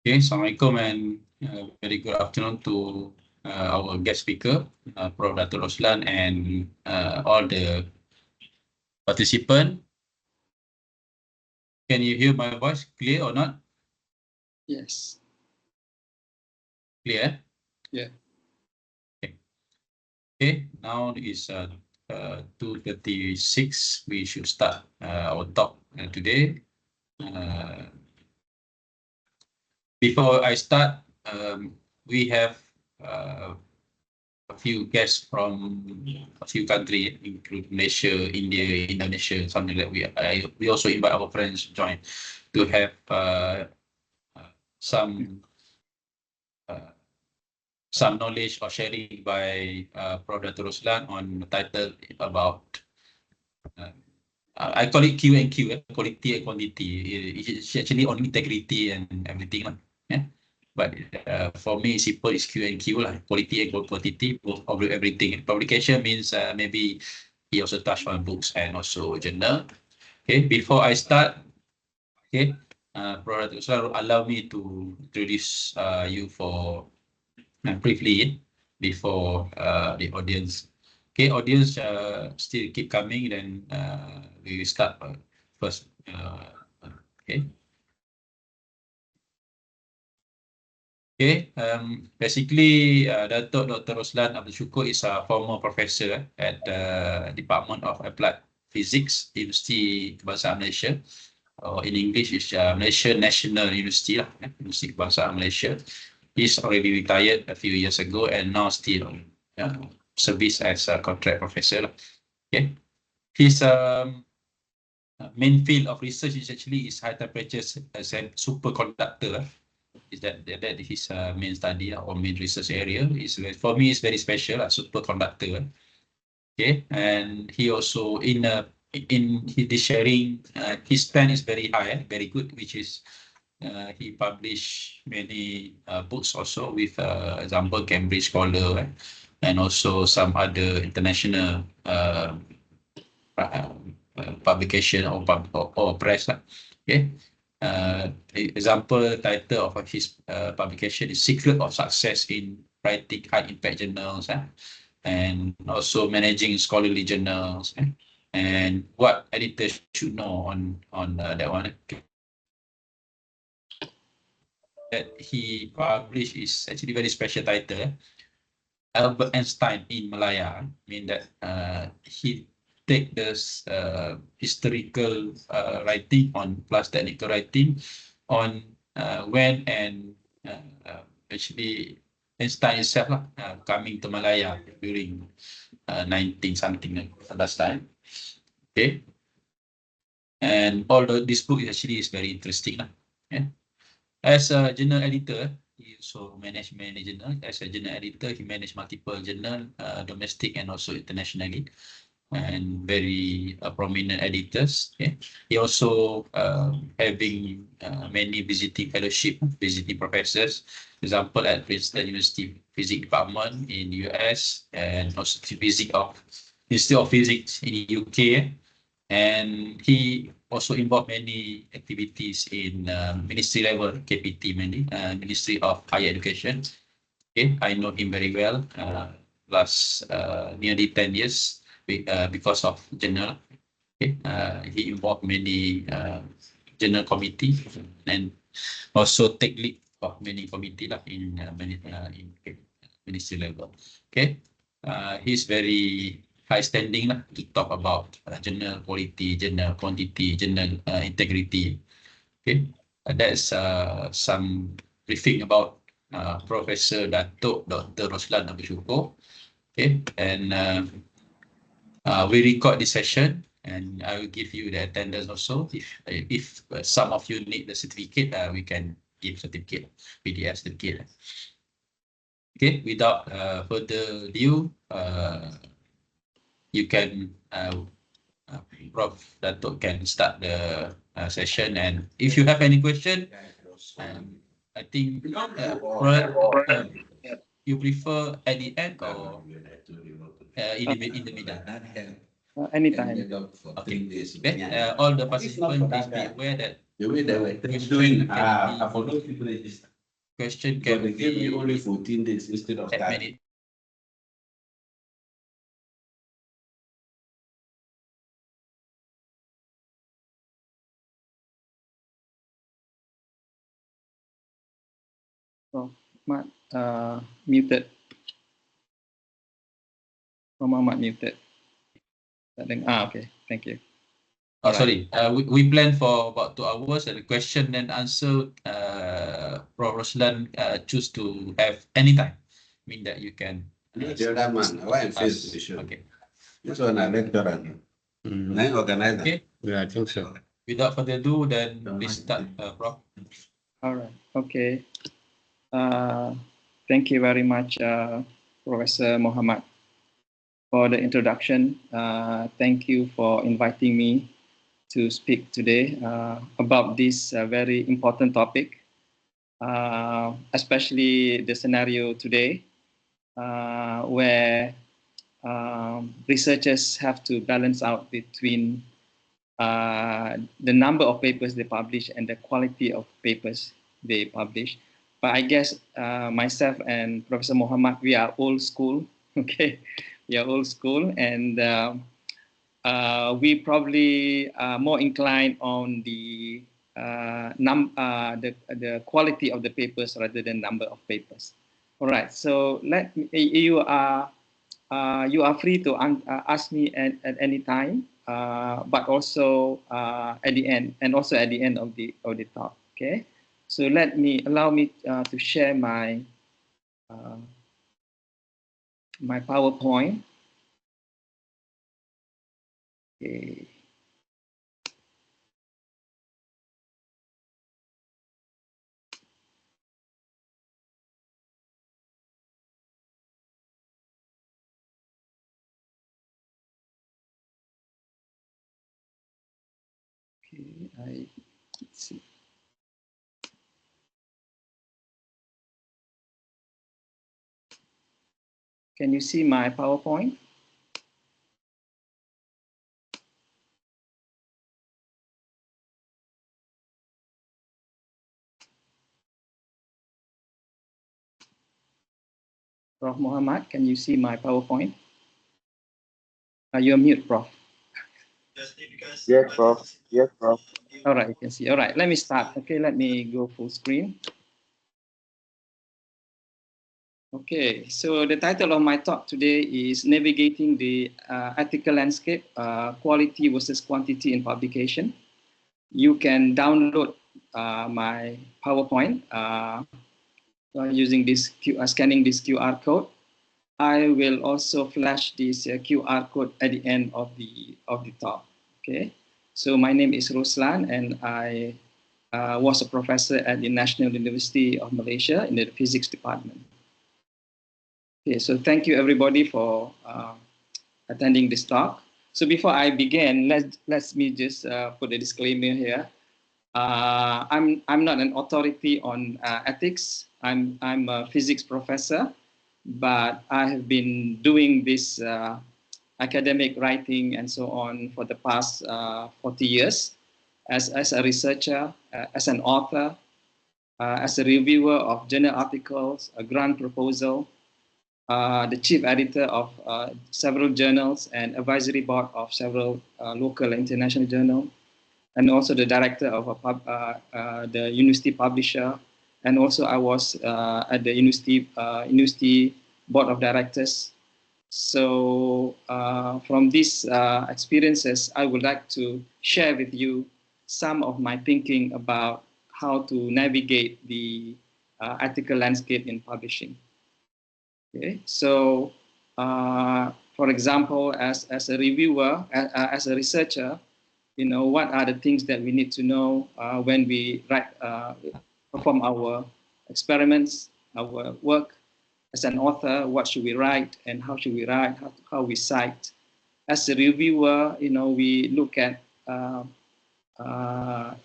Okay, Assalamualaikum and very good afternoon to our guest speaker, Prof. Dato Roslan, and all the participants. Can you hear my voice clear or not? Yes. Clear? Yeah. Okay, now is 2:36. We should start our talk today. Before I start, we have a few guests from a few countries, including Malaysia, India, Indonesia, something like we also invite our friends to join to have some some knowledge or sharing by Prof. Dato Roslan on the title about I call it Q and Q, quality and quantity. It's actually on integrity and everything. Yeah. But for me, simple is Q and Q, quality and quantity, both of everything. Publication means maybe he also touched on books and also journal. Okay, before I start, okay, Prof. allow me to introduce you for briefly before the audience. Okay, audience still keep coming, then we will start first. Okay. Okay, basically, Dato Dr. Roslan Abdul Syukur is a former professor at the Department of Applied Physics, University Kebangsaan Malaysia, or in English is Malaysia National University, University Kebangsaan Malaysia. He's already retired a few years ago and now still service as a contract professor. Okay, his main field of research is actually high temperature superconductor. Is that his main study or main research area? Is for me it's very special, superconductor. Okay, and he also in his sharing, his pen is very high, very good, which is he published many books also with example Cambridge Scholar and also some other international publication or press. Okay. Example title of his publication is Secret of Success in Writing High Impact Journals and also Managing Scholarly Journals and what editors should know on that one. That he published is actually very special title. Albert Einstein in Malaya. I mean that he take this historical writing on plus technical writing on when and actually Einstein himself coming to Malaya during 19 something last time. Okay, and all this book actually is very interesting. Yeah. As a journal editor, he also managed many journals. As a journal editor, he managed multiple journals, domestic and also internationally, and very prominent editors. Okay. He also having many visiting fellowship, visiting professors. Example at Princeton University Physics Department in US, and also visit of Institute of Physics in the UK. And he also involved many activities in ministry level, KPT mainly, Ministry of Higher Education. Okay, I know him very well. Last nearly 10 years because of journal. Okay, he involved many journal committee and also take lead of many committee in ministry level. Okay, he's very high standing to talk about journal quality, journal quantity, journal integrity. Okay, that's some briefing about Professor Dato Dr. Roslan Abdul Syukur. Okay, and we record this session and I will give you the attendance also. If some of you need the certificate, we can give certificate, PDF certificate. Okay, without further ado, you can Prof. Dato can start the session, and if you have any question, I think you prefer at the end or in the middle? Anytime. Okay. All the participants, please be aware that the way that we're doing for those people that just question So can they gave me be only 14 days instead of that 30. many. Prof. Mat, muted. Prof. Muhammad muted. Okay, thank you. Oh, All right. sorry. We planned for about 2 hours, and the question and answer. Prof. Roslan choose to have any time. Mean that you can. No, the other man, why I'm ask. faced issue. Okay. This one I lecturer. Nine organizer. Okay. Yeah, I think so. Without further ado, then please start, Prof. All right. Okay. Thank you very much, Professor Muhammad, for the introduction. Thank you for inviting me to speak today about this very important topic, especially the scenario today where researchers have to balance out between the number of papers they publish and the quality of papers they publish. But I guess myself and Professor Muhammad, we are old school, okay? We are old school, and we probably are more inclined on the the quality of the papers rather than number of papers. All right, so you are free to ask me at any time, but also at the end, and also at the end of the talk. Okay, so allow me to share my my PowerPoint. Okay. Okay, let's see. Can you see my PowerPoint? Prof. Muhammad, can you see my PowerPoint? You're mute, Prof. Yes, Prof. Yes, Prof. All right, you can see. All right, let me start. Okay, let me go full screen. Okay, so the title of my talk today is Navigating the Ethical Landscape, Quality versus Quantity in Publication. You can download my PowerPoint using this scanning this QR code. I will also flash this QR code at the end of the talk. Okay, so my name is Roslan, and I was a professor at the National University of Malaysia in the physics department. Okay, so thank you everybody for attending this talk. So before I begin, let me just put a disclaimer here. I'm not an authority on ethics. I'm a physics professor, but I have been doing this academic writing and so on for the past 40 years as a researcher, as an author, as a reviewer of journal articles, a grant proposal, the chief editor of several journals and advisory board of several local and international journals, and also the director of the university publisher. And also I was at the university board of directors. So from these experiences, I would like to share with you some of my thinking about how to navigate the ethical landscape in publishing. Okay, so for example, as a reviewer, as a researcher, you know, what are the things that we need to know when we perform our experiments, our work. As an author, what should we write and how should we write, how we cite. As a reviewer, you know, we look at not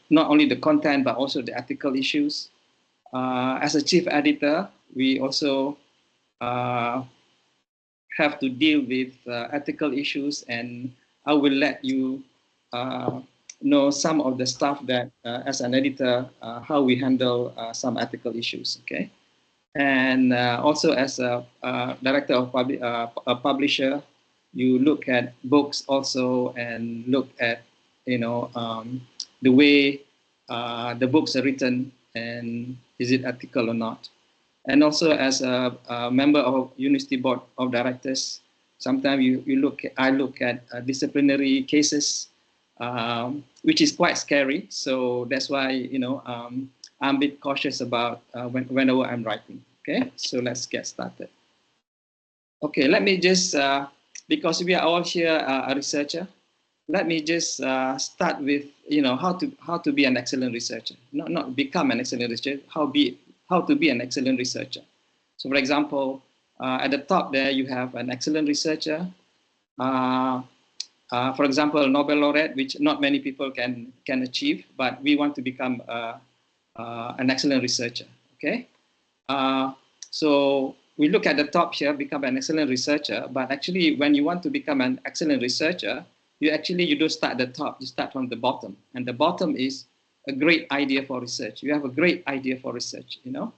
only the content, but also the ethical issues. As a chief editor, we also have to deal with ethical issues, and I will let you know some of the stuff that, as an editor, how we handle some ethical issues, okay? And also as a director of a publisher, you look at books also and look at, you know, the way the books are written and is it ethical or not. And also as a member of University Board of Directors, sometimes I look at disciplinary cases, which is quite scary. So that's why, you know, I'm a bit cautious about whenever I'm writing. Okay, so let's get started. Okay, let me just, because we are all here a researcher, let me just start with, you know, how to be an excellent researcher. Not become an excellent researcher, how to be an excellent researcher. So for example, at the top there you have an excellent researcher. For example, Nobel laureate, which not many people can achieve, but we want to become an excellent researcher, okay? So we look at the top here, become an excellent researcher, but actually when you want to become an excellent researcher, you don't start at the top, you start from the bottom. And the bottom is a great idea for research. You have a great idea for research, you know.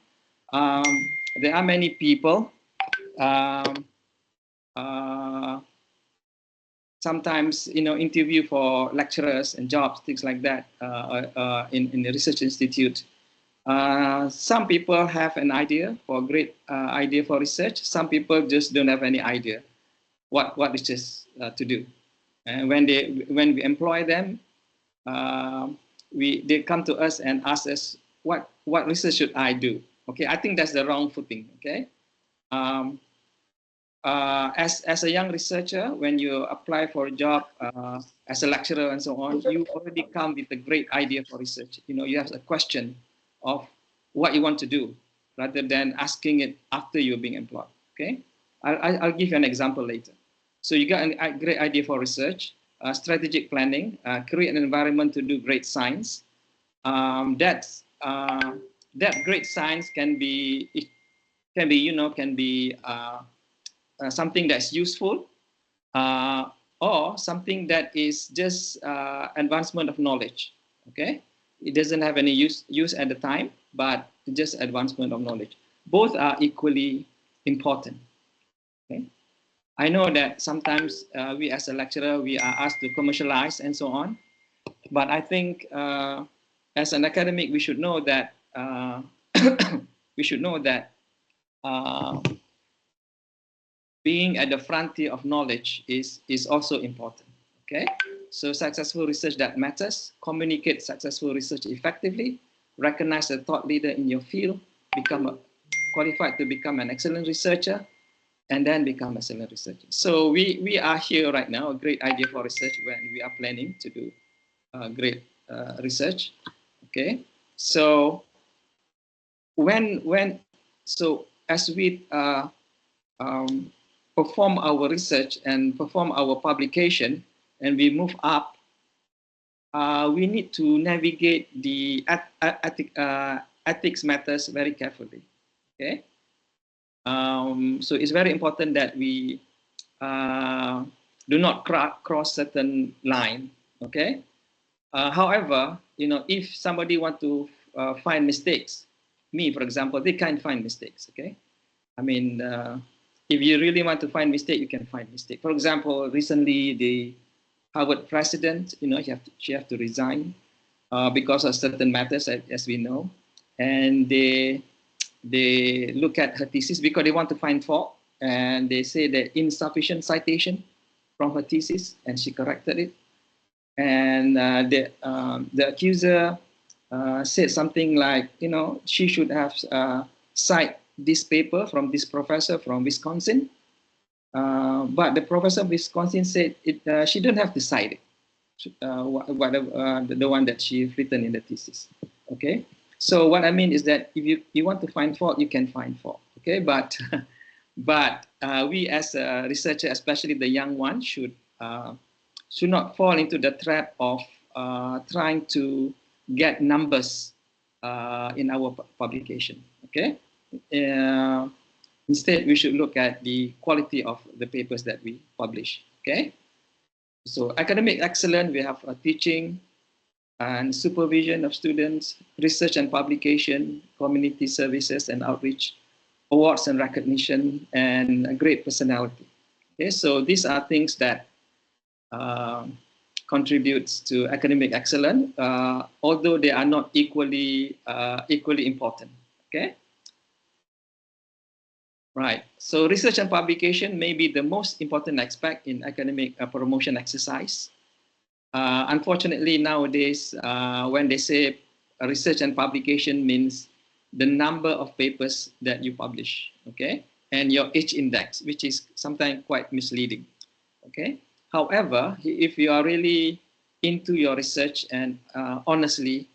There are many people, sometimes, you know, interview for lecturers and jobs, things like that, in the research institute. Some people have an idea for a great idea for research. Some people just don't have any idea what research to do. And when we employ them, they come to us and ask us, what research should I do? Okay, I think that's the wrong footing. Okay, as a young researcher, when you apply for a job as a lecturer and so on, you already come with a great idea for research. You know, you have a question of what you want to do rather than asking it after you're being employed. Okay, I'll give you an example later. So you got a great idea for research, strategic planning, create an environment to do great science. That great science can be something that's useful, or something that is just advancement of knowledge. Okay, it doesn't have any use at the time, but just advancement of knowledge. Both are equally important. Okay, I know that sometimes we as a lecturer, we are asked to commercialize and so on, but I think as an academic, we should know that being at the frontier of knowledge is also important. Okay, so successful research that matters, communicate successful research effectively, recognize a thought leader in your field, qualified to become an excellent researcher, and then become excellent researcher. So we are here right now, a great idea for research when we are planning to do great research. Okay, so as we perform our research and perform our publication, and we move up, we need to navigate the ethics matters very carefully. Okay, so it's very important that we do not cross certain line. Okay, however, you know, if somebody want to find mistakes, me for example, they can't find mistakes. Okay, I mean, if you really want to find mistake, you can find mistake. For example, recently the Harvard president, you know, she have to resign because of certain matters, as we know, and they look at her thesis because they want to find fault, and they say that insufficient citation from her thesis, and she corrected it, and the accuser said something like, you know, she should have cite this paper from this professor from Wisconsin, but the professor of Wisconsin said she don't have to cite it, the one that she's written in the thesis. Okay, so what I mean is that if you want to find fault, you can find fault. Okay, but we as a researcher, especially the young one, should not fall into the trap of trying to get numbers in our publication. Okay. Instead, we should look at the quality of the papers that we publish. Okay, so academic excellence, we have teaching, and supervision of students, research and publication, community services and outreach, awards and recognition, and a great personality. Okay, so these are things that contributes to academic excellence, although they are not equally important. Okay. Right. So research and publication may be the most important aspect in academic promotion exercise. Unfortunately, nowadays, when they say research and publication means the number of papers that you publish, okay, and your H index, which is sometimes quite misleading, okay. However, if you are really into your research and honestly,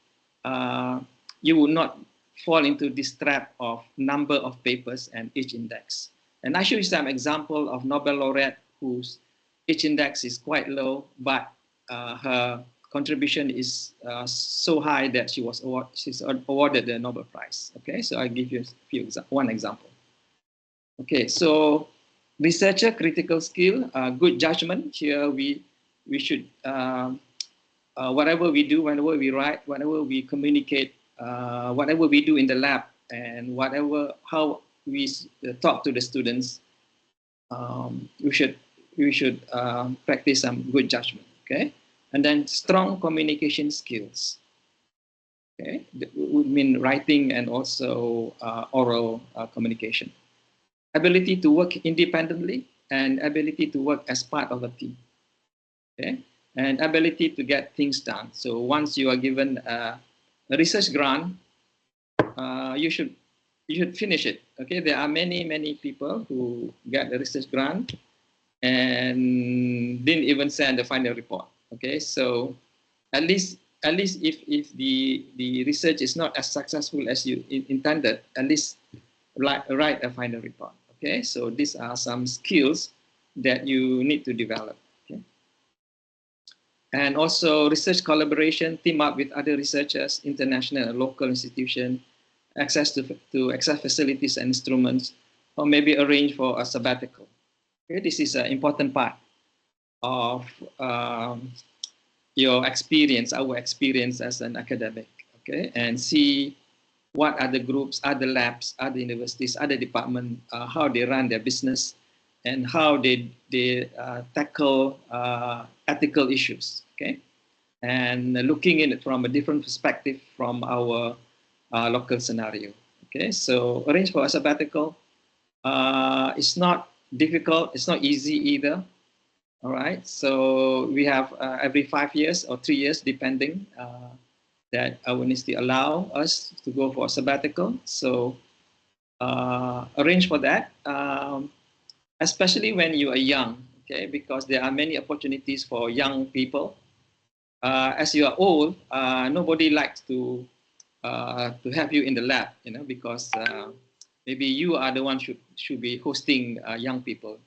you will not fall into this trap of number of papers and H index. And I show you some example of Nobel laureate whose H index is quite low, but her contribution is so high that she's awarded the Nobel Prize. Okay, so I'll give you one example. Okay, so researcher critical skill, good judgment. Here we should whatever we do, whenever we write, whenever we communicate, whatever we do in the lab, and how we talk to the students, we should practice some good judgment. Okay, and then strong communication skills. Okay, that would mean writing and also oral communication. Ability to work independently and ability to work as part of a team. Okay, and ability to get things done. So once you are given a research grant, you should finish it. Okay, there are many people who get the research grant and didn't even send the final report. Okay, so at least if the research is not as successful as you intended, at least write a final report. Okay, so these are some skills that you need to develop. Okay, and also research collaboration, team up with other researchers, international and local institutions, access to access facilities and instruments, or maybe arrange for a sabbatical. Okay, this is an important part of your experience, our experience as an academic. Okay, and see what are the groups, other labs, other universities, other departments, how they run their business, and how they tackle ethical issues. Okay, and looking in it from a different perspective from our local scenario. Okay, so arrange for a sabbatical. It's not difficult. It's not easy either. All right, so we have every 5 years or 3 years, depending, that our university allow us to go for a sabbatical. So arrange for that, especially when you are young, okay, because there are many opportunities for young people. As you are old, nobody likes to have you in the lab, you know, because maybe you are the one should be hosting young people,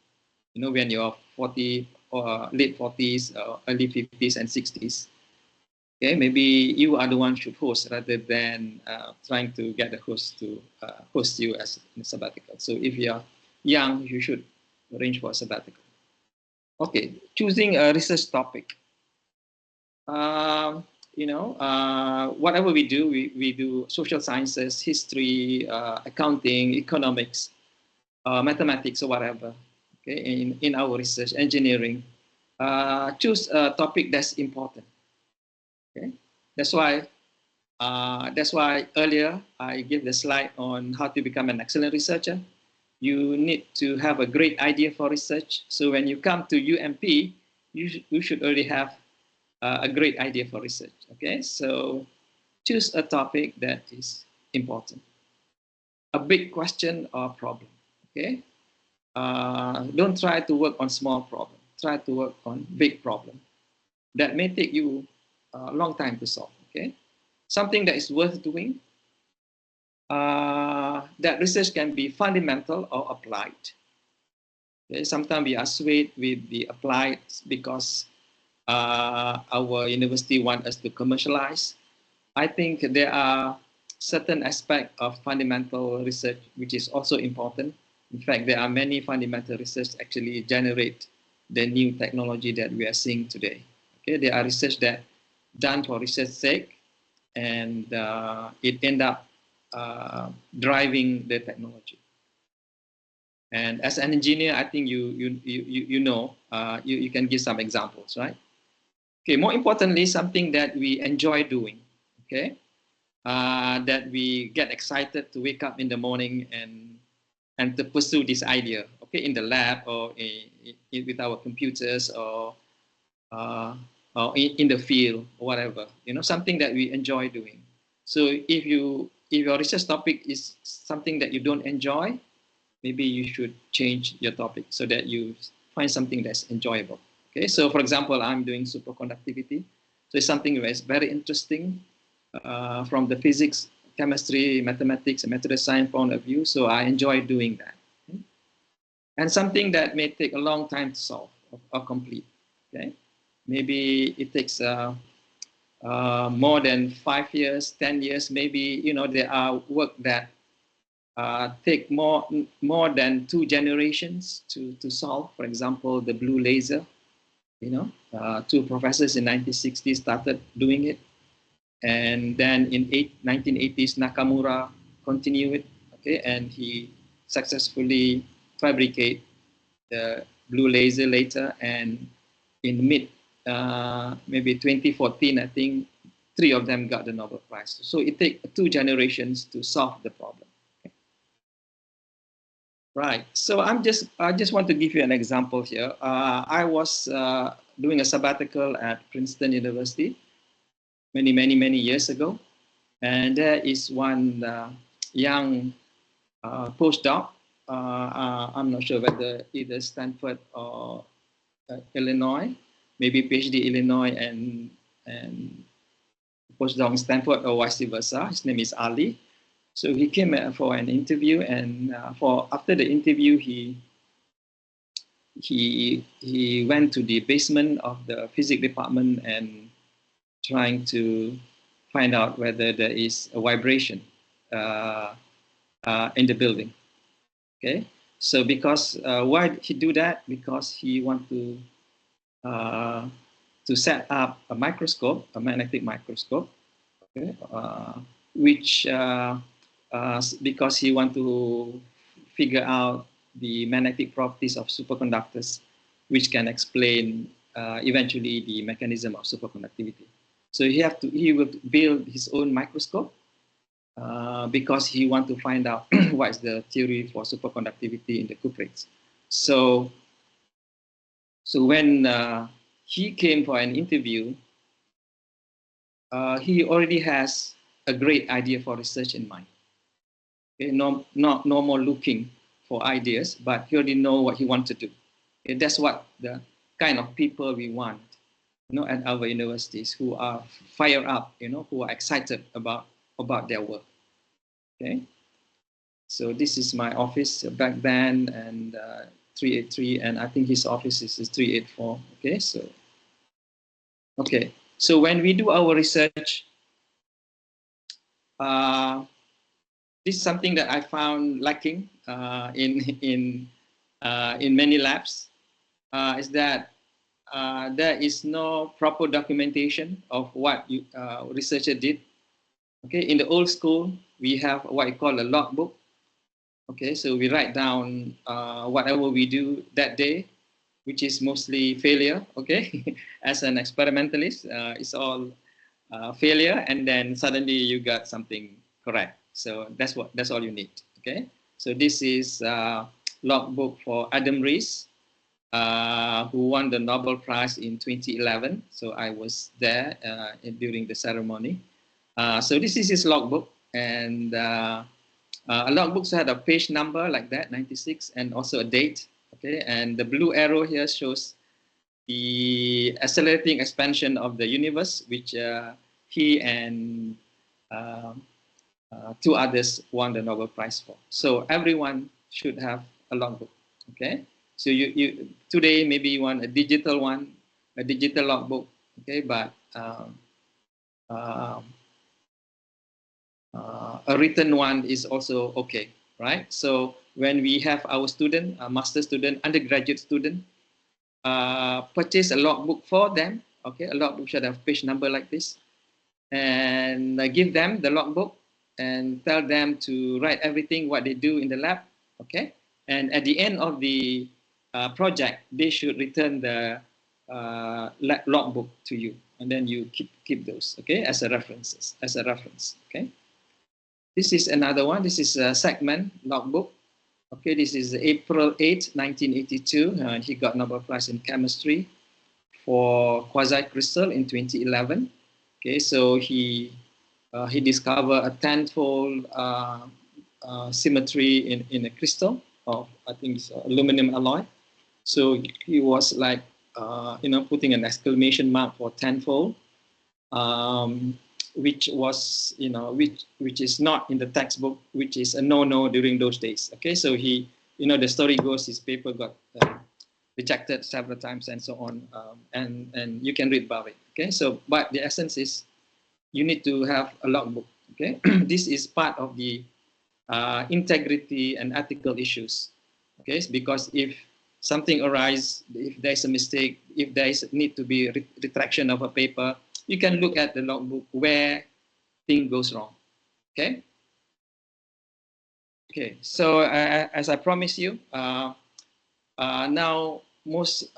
you know, when you're 40 or late 40s, early 50s and 60s. Okay, maybe you are the one should host rather than trying to get the host to host you as a sabbatical. So if you are young, you should arrange for a sabbatical. Okay, choosing a research topic. You know, whatever we do, we do social sciences, history, accounting, economics, mathematics, or whatever. Okay, in our research, engineering, choose a topic that's important. Okay, that's why earlier I gave the slide on how to become an excellent researcher. You need to have a great idea for research. So when you come to UMP, you should already have a great idea for research. Okay, so choose a topic that is important, a big question or problem. Okay, don't try to work on small problem. Try to work on big problem that may take you a long time to solve. Okay, something that is worth doing. That research can be fundamental or applied. Okay? Sometimes we are swayed with the applied because our university wants us to commercialize. I think there are certain aspects of fundamental research which is also important. In fact, there are many fundamental research actually generate the new technology that we are seeing today. Okay, there are research that done for research sake, and it end up driving the technology. And as an engineer, I think you know, you can give some examples, right? Okay, more importantly, something that we enjoy doing, okay? That we get excited to wake up in the morning and to pursue this idea, okay, in the lab or with our computers or in the field or whatever, you know, something that we enjoy doing. So if your research topic is something that you don't enjoy, maybe you should change your topic so that you find something that's enjoyable. Okay, so for example, I'm doing superconductivity. So it's something that's very interesting from the physics, chemistry, mathematics, and material science point of view. So I enjoy doing that. Okay? And something that may take a long time to solve or complete. Okay, maybe it takes more than 5 years, 10 years. Maybe, you know, there are work that take more than 2 generations to solve. For example, the blue laser, you know, 2 professors in 1960s started doing it. And then in 1980s, Nakamura continued it, okay, and he successfully fabricated the blue laser later. And in maybe 2014, I think 3 of them got the Nobel Prize. So it takes 2 generations to solve the problem. Right. So I just want to give you an example here. I was doing a sabbatical at Princeton University many years ago, and there is one young postdoc. I'm not sure whether either Stanford or Illinois, maybe PhD Illinois and postdoc in Stanford or vice versa. His name is Ali. So he came for an interview, and after the interview, he went to the basement of the physics department and trying to find out whether there is a vibration in the building. Okay, so because why did he do that? Because he want to set up a microscope, a magnetic microscope, okay, which because he want to figure out the magnetic properties of superconductors, which can explain eventually the mechanism of superconductivity. So he will build his own microscope because he want to find out what is the theory for superconductivity in the cuprates. So when he came for an interview, he already has a great idea for research in mind. Okay, no more looking for ideas, but he already know what he wants to do. Okay, that's what the kind of people we want, you know, at our universities, who are fired up, you know, who are excited about their work. Okay, so this is my office back then, and 383, and I think his office is 384. Okay, so when we do our research, this is something that I found lacking in many labs, is that there is no proper documentation of what researcher did. Okay, in the old school, we have what we call a logbook. Okay, so we write down whatever we do that day, which is mostly failure. Okay, as an experimentalist, it's all failure, and then suddenly you got something correct. So that's all you need. Okay, so this is logbook for Adam Rees, who won the Nobel Prize in 2011. So I was there during the ceremony. So this is his logbook, and a logbook had a page number like that, 96, and also a date. Okay, and the blue arrow here shows the accelerating expansion of the universe, which he and 2 others won the Nobel Prize for. So everyone should have a logbook. Okay, so you today maybe you want a digital one, a digital logbook. Okay, but a written one is also okay, right? So when we have our student, a master student, undergraduate student, purchase a logbook for them, Okay, a logbook should have page number like this, and give them the logbook and tell them to write everything what they do in the lab. Okay, and at the end of the project, they should return the logbook to you, and then you keep those, okay, as a reference. Okay, this is another one. This is a segment logbook. Okay, this is April 8, 1982, and he got Nobel Prize in Chemistry for quasi-crystal in 2011. Okay, so he discovered a tenfold symmetry in a crystal of, I think it's aluminum alloy. So he was like, putting an exclamation mark for tenfold, which was, which is not in the textbook, which is a no-no during those days. Okay, so he, the story goes, his paper got rejected several times and so on, and you can read about it. Okay, so but the essence is you need to have a logbook. Okay, this is part of the integrity and ethical issues. Okay, because if something arises, if there's a mistake, if there is need to be retraction of a paper, you can look at the logbook where thing goes wrong. Okay. Okay. So as I promised you, now most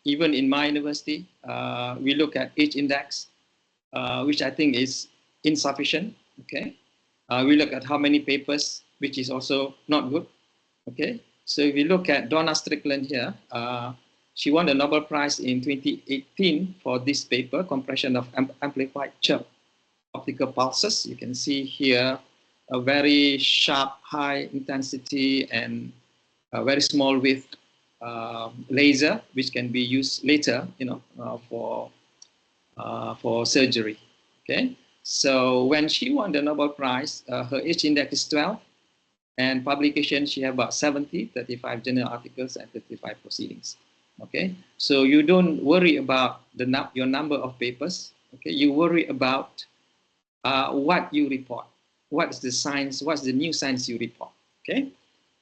even in my university, we look at age index, which I think is insufficient. Okay. We look at how many papers, which is also not good. Okay. So if you look at Donna Strickland here, she won the Nobel Prize in 2018 for this paper, compression of amplified chirp optical pulses. You can see here a very sharp, high intensity and a very small width laser, which can be used later, for surgery. Okay, so when she won the Nobel Prize, her H index is 12, and publication she have about 70, 35 journal articles and 35 proceedings. Okay, so you don't worry about your number of papers. Okay, you worry about what you report. What is the science? What's the new science you report? Okay,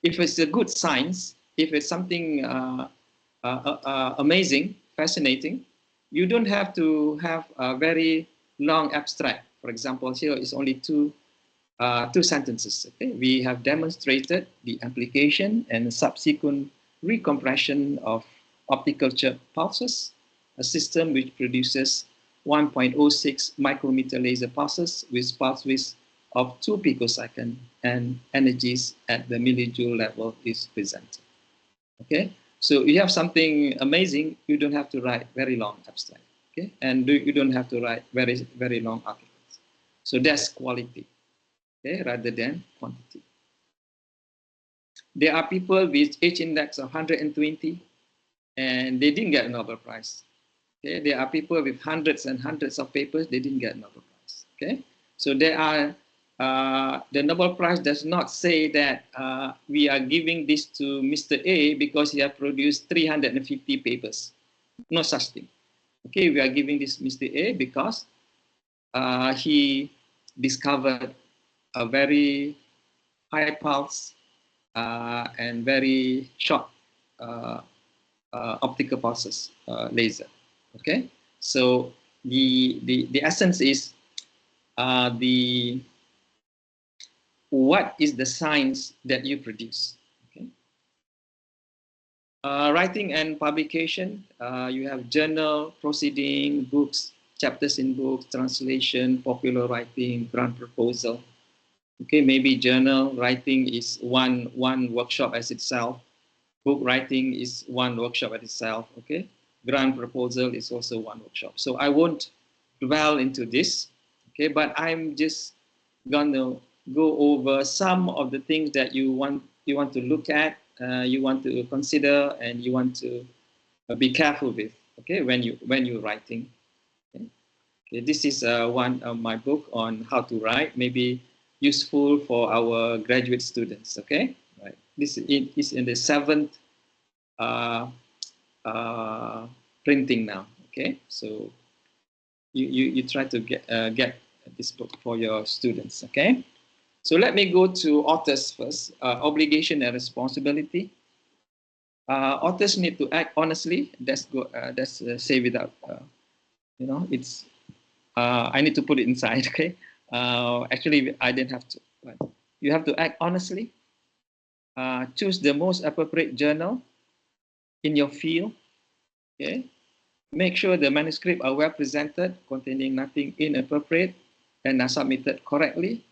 if it's a good science, if it's something amazing, fascinating, you don't have to have a very long abstract. For example, here is only two sentences. Okay, we have demonstrated the application and subsequent recompression of optical chirp pulses, a system which produces 1.06 micrometer laser pulses with pulse width of 2 picoseconds, and energies at the millijoule level is presented. Okay, so you have something amazing. You don't have to write very long abstract. Okay, and you don't have to write very long articles. So that's quality. Okay, rather than quantity. There are people with H index of 120 and they didn't get a Nobel Prize. Okay, there are people with hundreds and hundreds of papers, they didn't get a Nobel Prize. Okay, so there are, the Nobel Prize does not say that we are giving this to Mr. A because he has produced 350 papers. No such thing. Okay, we are giving this to Mr. A because he discovered a very high pulse and very short optical pulses laser. Okay, so the essence is what is the science that you produce. Okay, writing and publication. You have journal, proceeding, books, chapters in books, translation, popular writing, grant proposal. Okay, maybe journal writing is one workshop as itself. Book writing is one workshop at itself. Okay, grant proposal is also one workshop. So I won't dwell into this. Okay, but I'm just gonna go over some of the things that you want to look at, you want to consider, and you want to be careful with. Okay, when you're writing. Okay, okay, this is one of my book on how to write. Maybe useful for our graduate students. Okay, right. This is in the 7th printing now. Okay, so you try to get this book for your students. Okay, so let me go to authors first. Obligation and responsibility. Authors need to act honestly. That's say without You know, it's, I need to put it inside, okay? Actually, I didn't have to, but you have to act honestly. Choose the most appropriate journal in your field, okay? Make sure the manuscripts are well presented, containing nothing inappropriate, and are submitted correctly.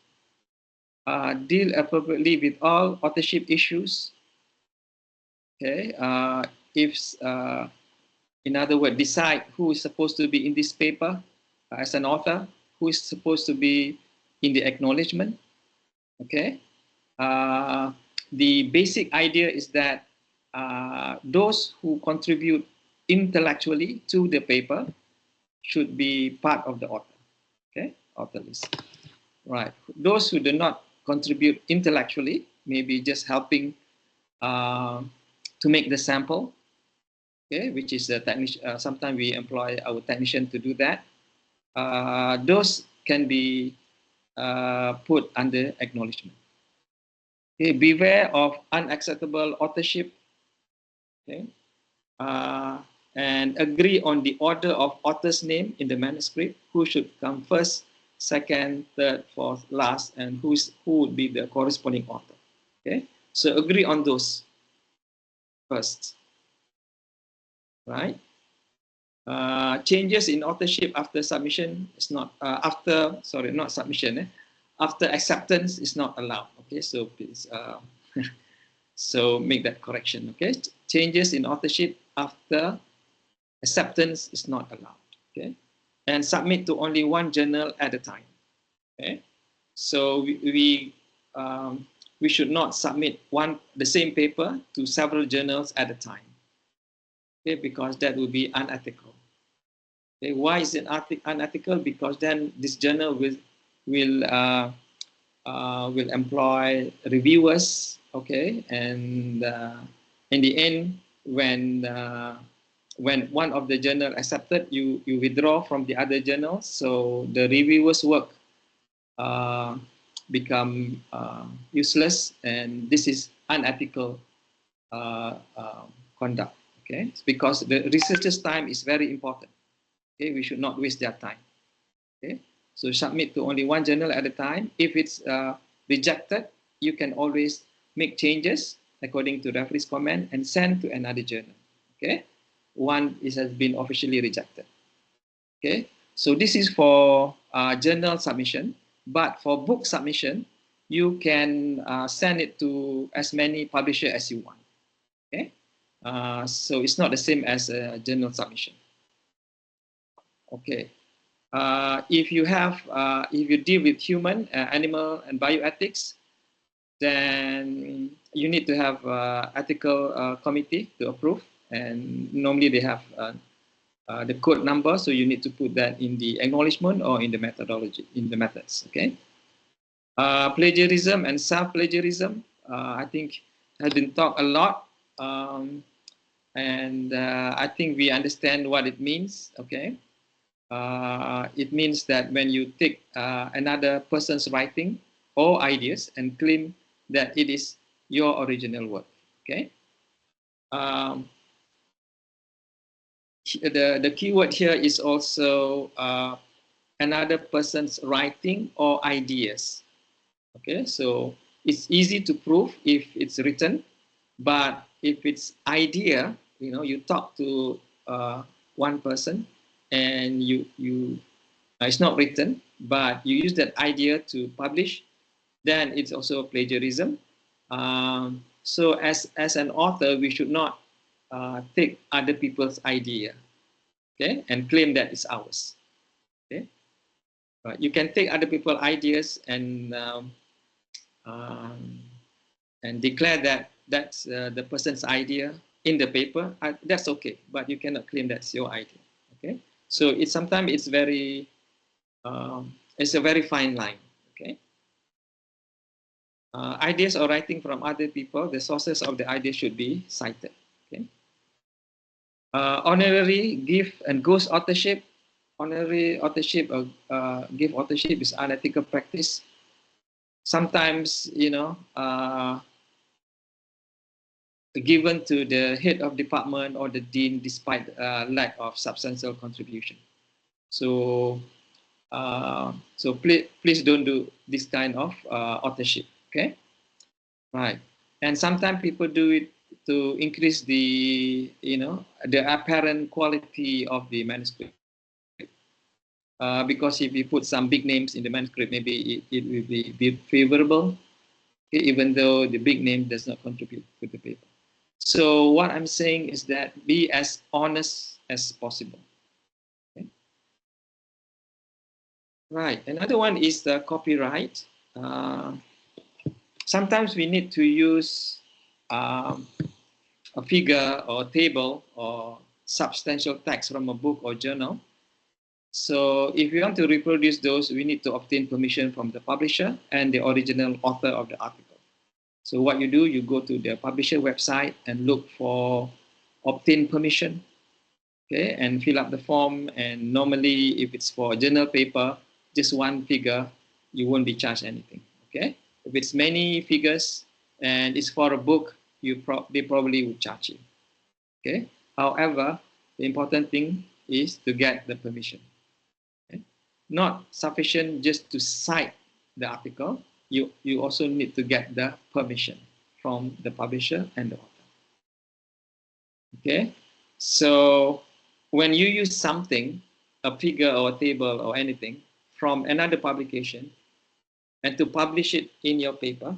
Deal appropriately with all authorship issues, okay? In other words, decide who is supposed to be in this paper as an author, who is supposed to be in the acknowledgement, okay? The basic idea is that those who contribute intellectually to the paper should be part of the author, okay? Author list, right? Those who do not contribute intellectually, maybe just helping to make the sample, okay, which is a technician. Sometimes we employ our technician to do that. Those can be put under acknowledgement. Okay, beware of unacceptable authorship. Okay, and agree on the order of author's name in the manuscript. Who should come first, second, third, fourth, last, and who would be the corresponding author. Okay, so agree on those first, right? Changes in authorship after submission is not not submission. After acceptance is not allowed. Okay, so please so make that correction. Okay, changes in authorship after acceptance is not allowed. Okay, and submit to only one journal at a time. Okay, so we should not submit the same paper to several journals at a time. Okay, because that would be unethical. Okay, why is it unethical? Because then this journal will employ reviewers, okay, and in the end, when one of the journal accepted, you withdraw from the other journals, so the reviewers' work become useless, and this is unethical conduct. Okay, because the researcher's time is very important. Okay, we should not waste their time. Okay, so submit to only one journal at a time. If it's rejected, you can always make changes according to referee's comment and send to another journal. Okay, one has been officially rejected. Okay, so this is for journal submission, but for book submission, you can send it to as many publishers as you want. Okay, so it's not the same as a journal submission. Okay. If you deal with human, animal, and bioethics, then you need to have ethical committee to approve, and normally they have the code number, so you need to put that in the acknowledgement or in the methodology, in the methods. Okay. Plagiarism and self-plagiarism, I think has been talked a lot, and I think we understand what it means. Okay. It means that when you take another person's writing or ideas and claim that it is your original work. Okay. The keyword here is also another person's writing or ideas. Okay, so it's easy to prove if it's written, but if it's idea, you talk to one person and it's not written, but you use that idea to publish, then it's also plagiarism. So as an author, we should not take other people's idea, okay, and claim that it's ours. Okay, you can take other people's ideas and declare that that's the person's idea in the paper. That's okay, but you cannot claim that's your idea. Okay, so sometimes it's a very fine line. Okay, ideas or writing from other people, the sources of the idea should be cited. Okay, honorary, gift, and ghost authorship. Honorary authorship or gift authorship is unethical practice. Sometimes, given to the head of department or the dean despite lack of substantial contribution. So please don't do this kind of authorship. Okay, right. And sometimes people do it to increase the the apparent quality of the manuscript. Because if you put some big names in the manuscript, maybe it will be favorable, okay, even though the big name does not contribute to the paper. So what I'm saying is that be as honest as possible. Okay? Right. Another one is the copyright. Sometimes we need to use a figure or table or substantial text from a book or journal. So if we want to reproduce those, we need to obtain permission from the publisher and the original author of the article. So what you do, you go to the publisher website and look for obtain permission, okay, and fill up the form. And normally, if it's for a journal paper, just one figure, you won't be charged anything, okay? If it's many figures and it's for a book, they probably would charge you, okay? However, the important thing is to get the permission. Not sufficient just to cite the article, you also need to get the permission from the publisher and the author. Okay, so when you use something, a figure or a table or anything from another publication and to publish it in your paper,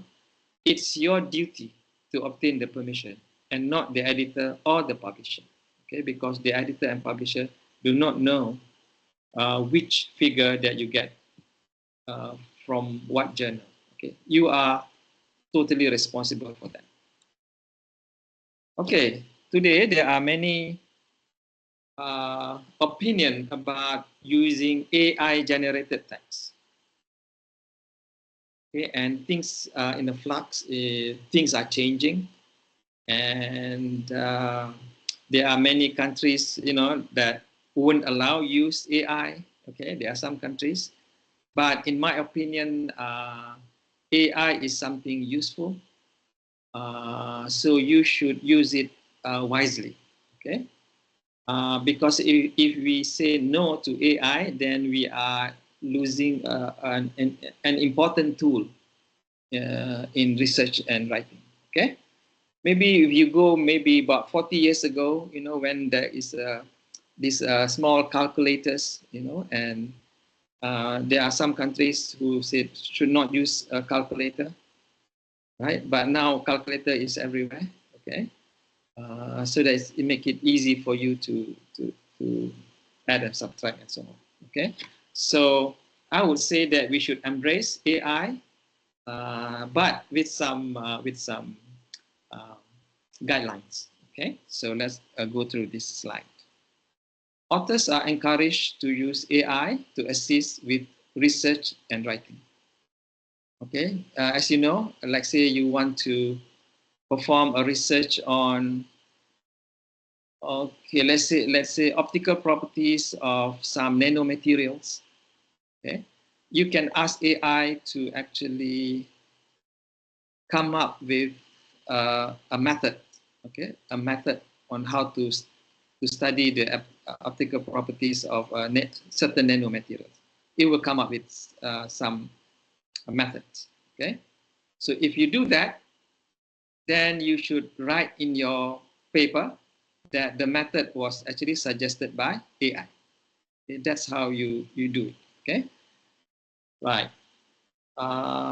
it's your duty to obtain the permission and not the editor or the publisher. Okay, because the editor and publisher do not know which figure that you get from what journal. Okay, you are totally responsible for that. Okay, today there are many opinion about using AI generated text. Okay, and things in the flux, things are changing, and there are many countries, that won't allow use AI. Okay, there are some countries, but in my opinion, AI is something useful, so you should use it wisely. Okay, because if we say no to AI, then we are losing an important tool in research and writing. Okay, maybe if you go maybe about 40 years ago, when there is these small calculators, and there are some countries who said should not use a calculator, right? But now calculator is everywhere. Okay, so that it make it easy for you to add and subtract and so on. Okay, so I would say that we should embrace AI, but with some guidelines. Okay, so let's go through this slide. Authors are encouraged to use AI to assist with research and writing. Okay, as you know, like say you want to perform a research on, okay, let's say optical properties of some nanomaterials. Okay, you can ask AI to actually come up with a method. Okay, a method on how to study the optical properties of certain nanomaterials. It will come up with some methods. Okay, so if you do that, then you should write in your paper that the method was actually suggested by AI. Okay, that's how you do it. Okay, right.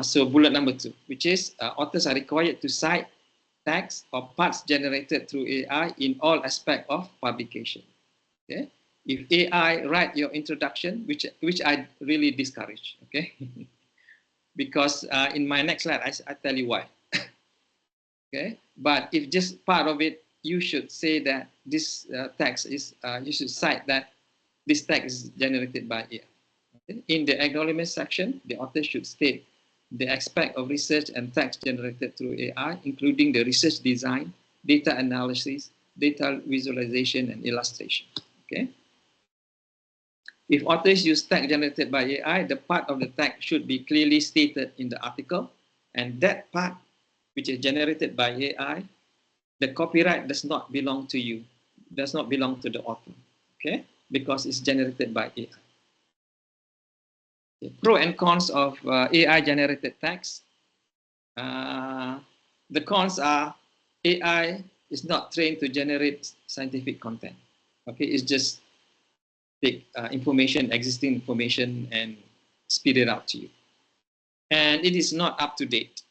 So bullet number 2, which is authors are required to cite text or parts generated through AI in all aspects of publication. Okay, if AI write your introduction, which I really discourage. Okay, because in my next slide I tell you why. Okay, but if just part of it, you should say that this text is, you should cite that this text is generated by AI. Okay? In the acknowledgement section, the author should state the aspect of research and text generated through AI, including the research design, data analysis, data visualization, and illustration. Okay. If authors use text generated by AI, the part of the text should be clearly stated in the article, and that part which is generated by AI, the copyright does not belong to you, does not belong to the author, okay? Because it's generated by AI. Pro and cons of AI generated text. The cons are AI is not trained to generate scientific content. Okay, it's just take information, existing information, and spit it out to you. And it is not up to date.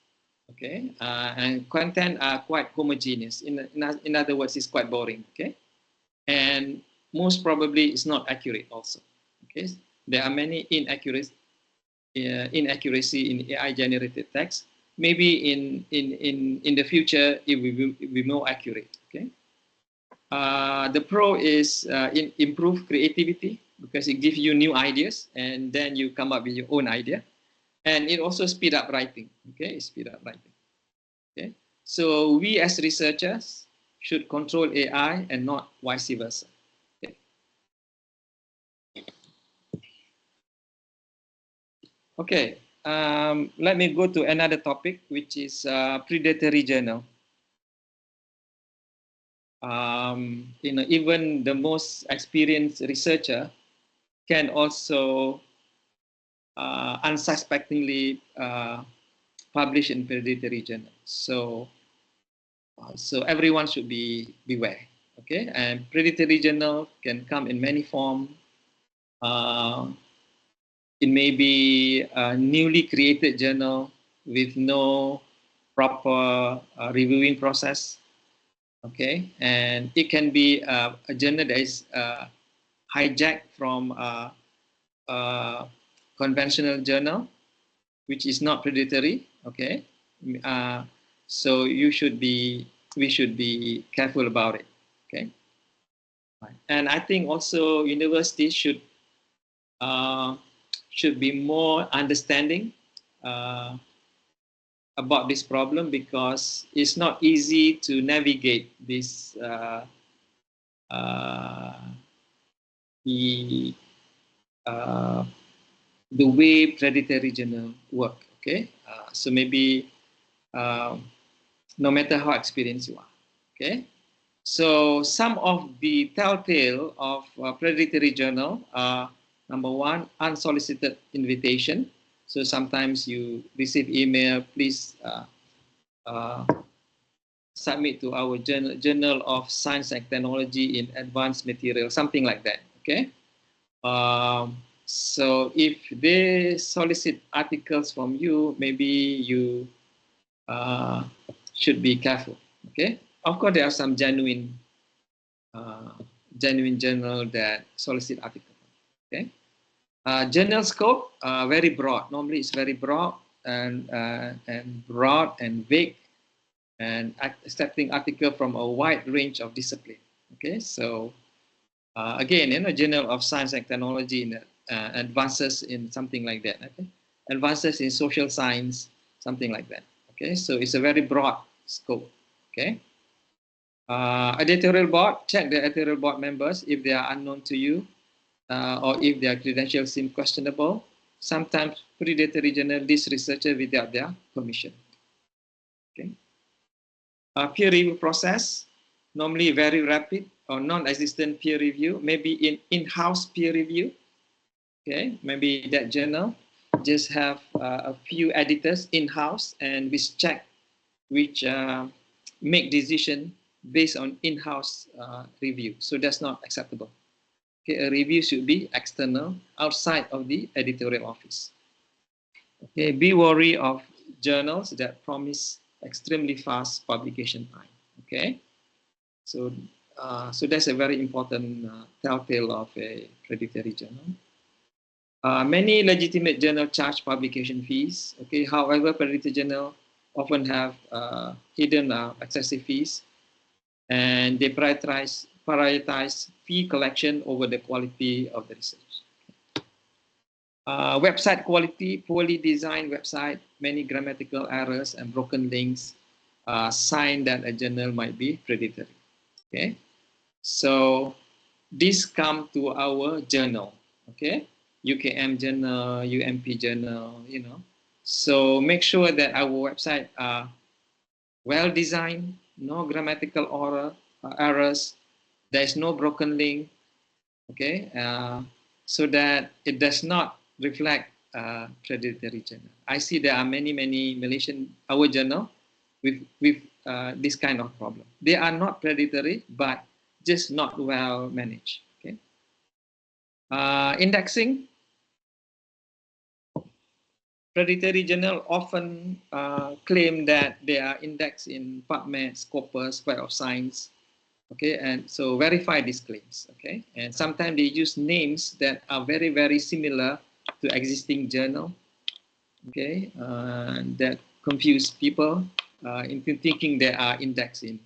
Okay, and content are quite homogeneous. In other words, it's quite boring. Okay, and most probably it's not accurate also. Okay, there are many inaccuracy in AI generated text. Maybe in the future it will be more accurate. Okay, the pro is improve creativity because it gives you new ideas and then you come up with your own idea, and it also speed up writing. Okay, speed up writing. Okay, so we as researchers should control AI and not vice versa. Okay. Okay, let me go to another topic, which is predatory journal. Even the most experienced researcher can also unsuspectingly publish in predatory journal. So everyone should beware. Okay, and predatory journal can come in many forms. It may be a newly created journal with no proper reviewing process. Okay, and it can be a journal that is hijacked from a conventional journal, which is not predatory. Okay, so we should be careful about it. Okay, and I think also universities should be more understanding about this problem, because it's not easy to navigate this the way predatory journal work. Okay, so maybe no matter how experienced you are. Okay, so some of the telltale of predatory journal are: number one, unsolicited invitation. So sometimes you receive email, please submit to our journal of Science and Technology in Advanced Material, something like that. Okay. So if they solicit articles from you, maybe you should be careful. Okay. Of course, there are some genuine journal that solicit articles. Okay. Journal scope very broad. Normally, it's very broad and broad and vague, and accepting article from a wide range of discipline. Okay, so again, Journal of Science and Technology in advances in something like that. Okay, advances in social science, something like that. Okay, so it's a very broad scope. Okay, editorial board. Check the editorial board members if they are unknown to you, or if their credentials seem questionable. Sometimes predatory journal list researcher without their permission. Okay. Peer review process, normally very rapid or non-existent peer review, maybe in-house peer review. Okay, maybe that journal just have a few editors in-house, and which make decision based on in-house review. So that's not acceptable. Okay, a review should be external, outside of the editorial office. Okay, be wary of journals that promise extremely fast publication time. Okay, so that's a very important telltale of a predatory journal. Many legitimate journals charge publication fees. Okay, however, predatory journal often have hidden excessive fees, and they prioritize fee collection over the quality of the research. Website quality, poorly designed website, many grammatical errors and broken links, sign that a journal might be predatory. Okay, so this come to our journal. Okay, UKM journal, UMP journal, So make sure that our website are well designed, no grammatical errors, there is no broken link. Okay, so that it does not reflect predatory journal. I see there are many Malaysian journal with this kind of problem. They are not predatory, but just not well managed. Okay. Indexing. Predatory journal often claim that they are indexed in PubMed, Scopus, Web of Science. Okay, and so verify these claims. Okay, and sometimes they use names that are very similar to existing journal. Okay, that confuse people into thinking they are indexed in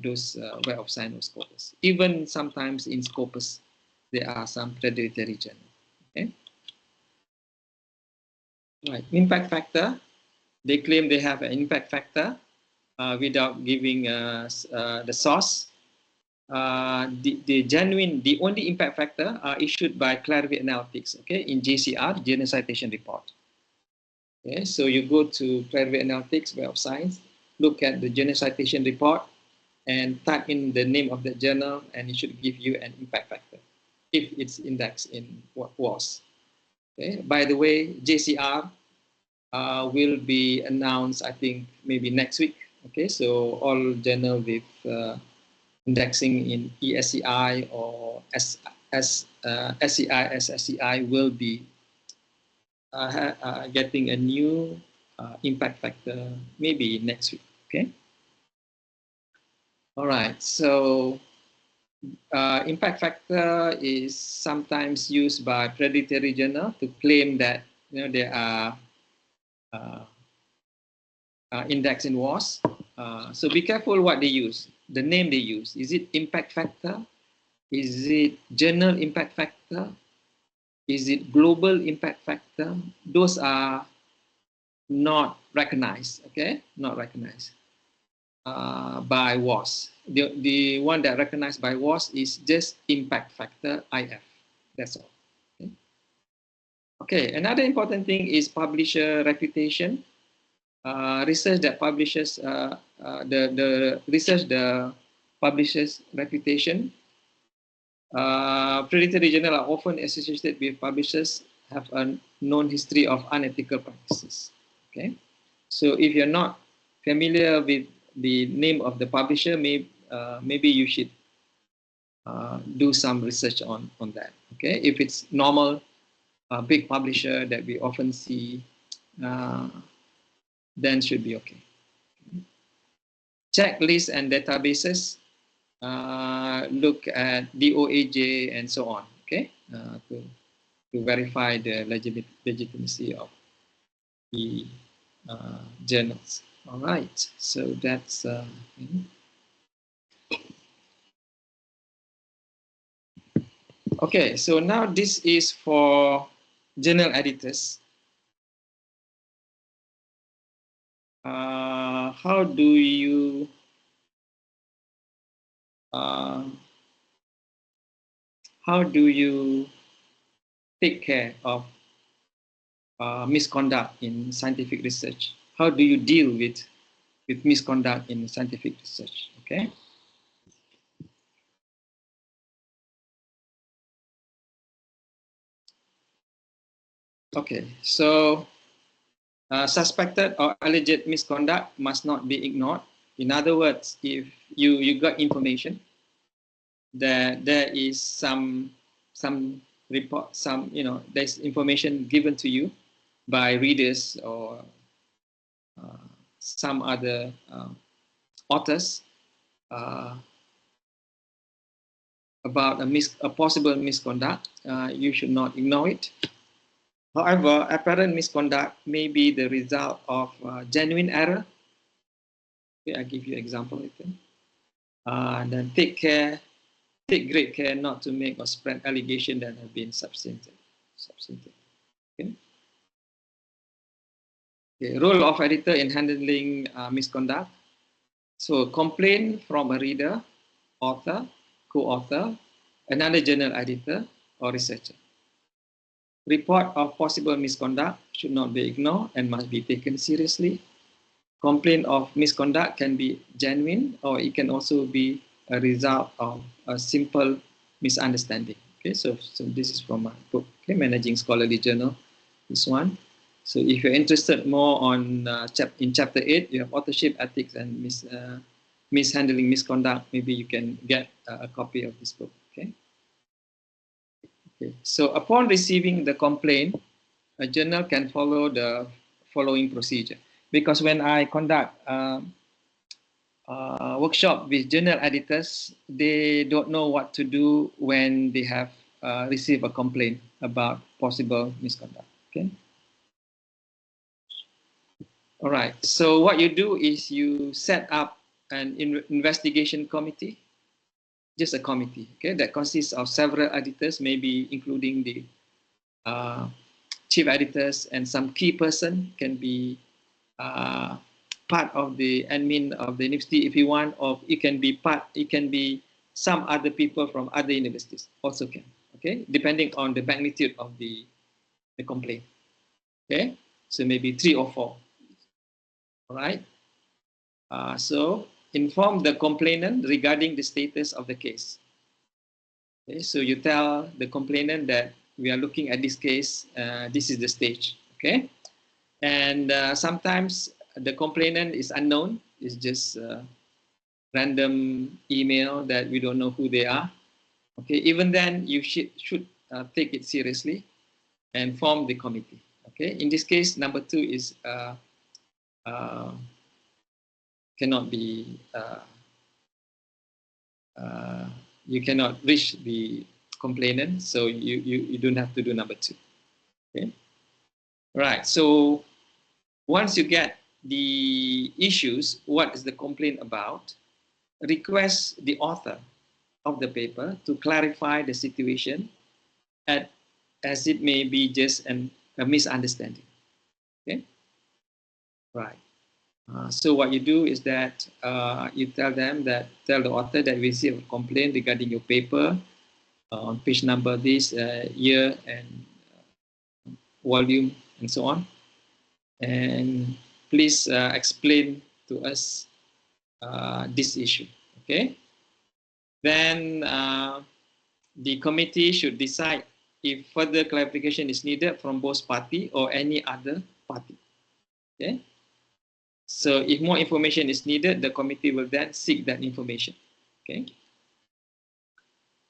those Web of Science or Scopus. Even sometimes in Scopus, there are some predatory journal. Okay. Right. Impact factor. They claim they have an impact factor without giving the source. The only impact factor are issued by Clarivate Analytics, okay, in JCR, Journal Citation Report. Okay, so you go to Clarivate Analytics, Web of Science, look at the Journal Citation Report, and type in the name of the journal, and it should give you an impact factor if it's indexed in what was. Okay. By the way, JCR will be announced, I think, maybe next week. Okay, so all journal with indexing in ESCI or SCI, SSCI will be getting a new impact factor maybe next week. Okay. All right. So impact factor is sometimes used by predatory journal to claim that they are indexed in WAS. So be careful what they use. The name they use. Is it impact factor? Is it journal impact factor? Is it global impact factor? Those are not recognized, okay? Not recognized by WAS. The one that recognized by WAS is just impact factor IF. That's all. Okay, okay. Another important thing is publisher reputation. Research that publishes the research the publisher's reputation. Predatory journals are often associated with publishers have a known history of unethical practices. Okay, so if you're not familiar with the name of the publisher, maybe you should do some research on that. Okay, if it's normal, big publisher that we often see, then should be okay. Checklists and databases. Look at DOAJ and so on, okay, to verify the legitimacy of the journals. All right, so that's okay. So now this is for journal editors. How do you take care of misconduct in scientific research? How do you deal with misconduct in scientific research? Okay. Okay, so suspected or alleged misconduct must not be ignored. In other words, if you got information that there is some report, there's information given to you by readers or some other authors about a possible misconduct, you should not ignore it. However, apparent misconduct may be the result of genuine error. Okay, I'll give you an example later. Then take great care not to make or spread allegations that have been substantive. Okay. Okay. Role of editor in handling misconduct. So complaint from a reader, author, co-author, another journal editor, or researcher. Report of possible misconduct should not be ignored and must be taken seriously. Complaint of misconduct can be genuine, or it can also be a result of a simple misunderstanding. Okay, so this is from my book, okay, Managing Scholarly Journal, this one. So if you're interested more on in chapter 8, you have authorship, ethics, and mishandling, misconduct. Maybe you can get a copy of this book. Okay. Okay. So upon receiving the complaint, a journal can follow the following procedure. Because when I conduct workshop with journal editors, they don't know what to do when they have received a complaint about possible misconduct. Okay. All right. So what you do is you set up an investigation committee, just a committee, okay, that consists of several editors, maybe including the chief editors and some key person can be part of the admin of the university if you want, or it can be some other people from other universities also can, okay, depending on the magnitude of the complaint. Okay, so maybe 3 or 4. All right. So inform the complainant regarding the status of the case. Okay, so you tell the complainant that we are looking at this case, this is the stage. Okay, and sometimes the complainant is unknown, it's just random email that we don't know who they are. Okay, even then you should take it seriously and form the committee. Okay, in this case, number 2 is cannot be you cannot reach the complainant, so you don't have to do number 2. Okay, right. So once you get the issues, what is the complaint about, request the author of the paper to clarify the situation as it may be just a misunderstanding. Okay, right. So what you do is that you tell the author that we receive a complaint regarding your paper on page number this, year and volume and so on, and please explain to us this issue. Okay, then the committee should decide if further clarification is needed from both party or any other party. Okay, so if more information is needed, the committee will then seek that information. Okay.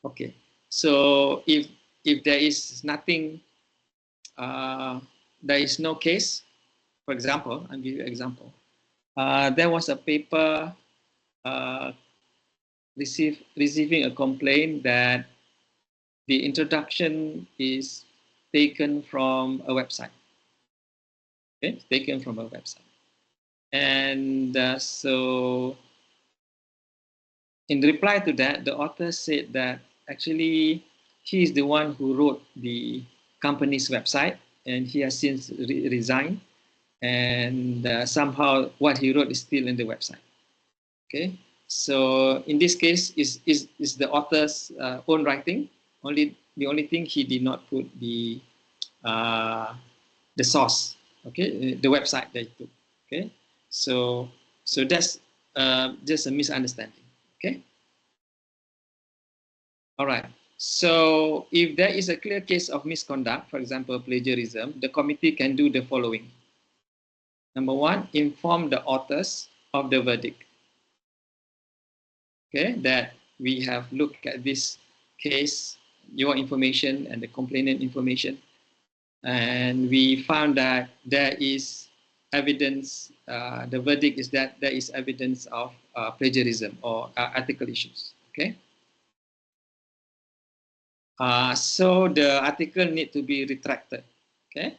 Okay. So if there is nothing, there is no case. For example, I'll give you an example. There was a paper receiving a complaint that the introduction is taken from a website. Okay, taken from a website, and so in reply to that, the author said that actually he is the one who wrote the company's website, and he has since resigned, and somehow what he wrote is still in the website. Okay, so in this case is the author's own writing. The only thing he did not put the source. Okay, the website that he took. Okay, so that's just a misunderstanding. Okay. All right. So if there is a clear case of misconduct, for example, plagiarism, the committee can do the following. Number 1, inform the authors of the verdict. Okay, that we have looked at this case, your information and the complainant information, and we found that there is evidence, the verdict is that there is evidence of plagiarism or ethical issues. Okay. So the article need to be retracted. Okay,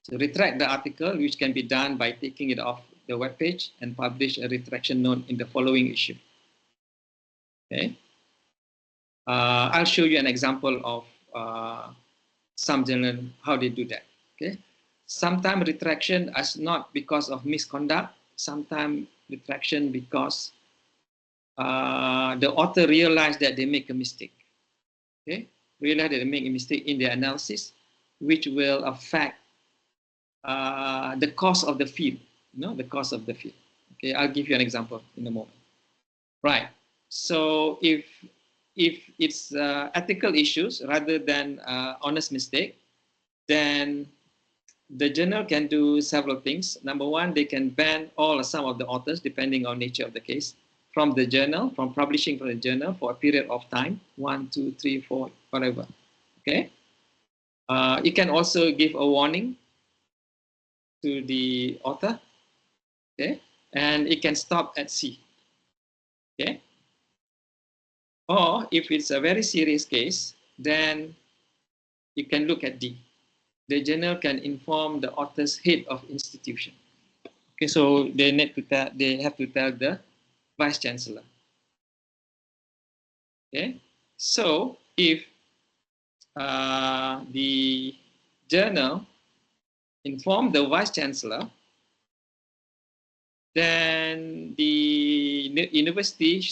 so retract the article, which can be done by taking it off the web page and publish a retraction note in the following issue. Okay, I'll show you an example of some journal how they do that. Okay, sometimes retraction is not because of misconduct. Sometimes retraction because the author realized that they make a mistake. Okay, realize that they make a mistake in their analysis, which will affect the cost of the field. The cost of the field. Okay, I'll give you an example in a moment. Right. So if if it's ethical issues rather than honest mistake, then the journal can do several things. Number one, they can ban all or some of the authors, depending on nature of the case, from the journal, from publishing from the journal for a period of time, 1, 2, 3, 4, whatever. Okay. It can also give a warning to the author. Okay, and it can stop at C. Okay. Or if it's a very serious case, then you can look at D. The journal can inform the author's head of institution. Okay, so they have to tell the vice chancellor. Okay, so if the journal inform the vice chancellor, then the university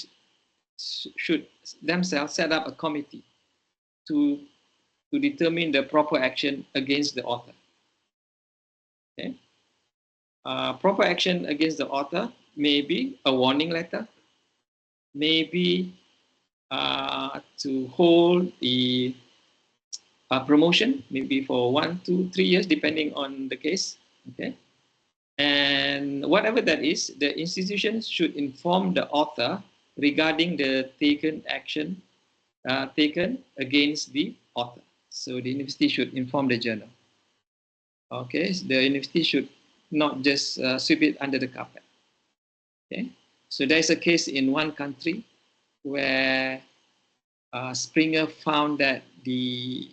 should themselves set up a committee to determine the proper action against the author. Okay. Proper action against the author may be a warning letter, maybe to hold the promotion, maybe for 1, 2, 3 years, depending on the case. Okay, and whatever that is, the institution should inform the author regarding the taken action taken against the author. So the university should inform the journal. Okay, so the university should not just sweep it under the carpet. Okay, so there's a case in one country where Springer found that the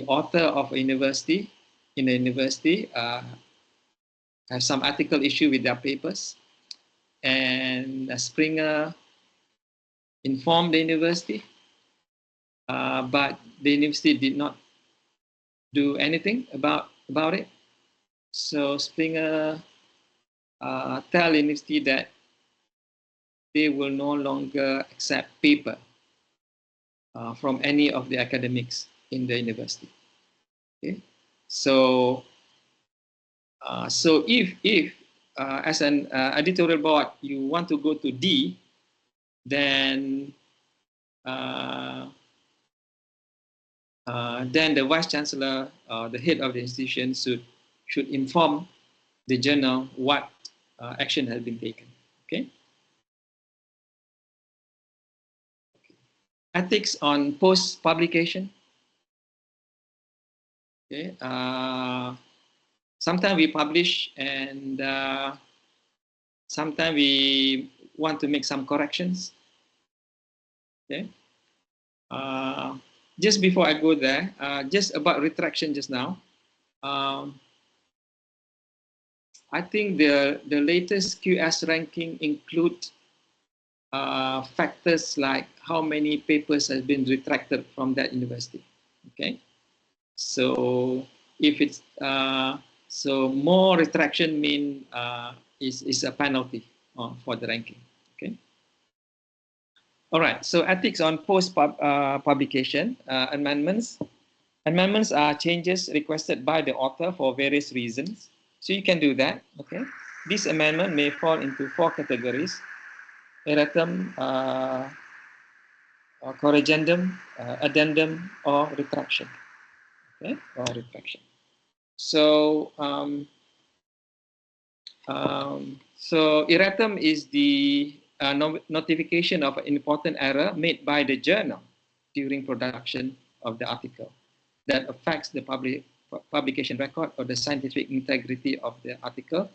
author of a university have some ethical issue with their papers, and Springer informed the university, but the university did not do anything about it. So Springer tell the university that they will no longer accept paper from any of the academics in the university. Okay, so if as an editorial board you want to go to D, then the vice chancellor, the head of the institution, should inform the journal what action has been taken. Okay. Ethics on post-publication. Okay. Sometimes we publish and sometimes we want to make some corrections. Okay. Just before I go there, just about retraction just now. I think the latest QS ranking include factors like how many papers has been retracted from that university. Okay, so if it's so more retraction mean is a penalty for the ranking. Okay. All right. So ethics on post publication amendments. Amendments are changes requested by the author for various reasons. So you can do that. Okay. This amendment may fall into 4 categories: erratum, corrigendum, addendum, or retraction. Okay, or retraction. So so erratum is the notification of an important error made by the journal during production of the article that affects the publication record or the scientific integrity of the article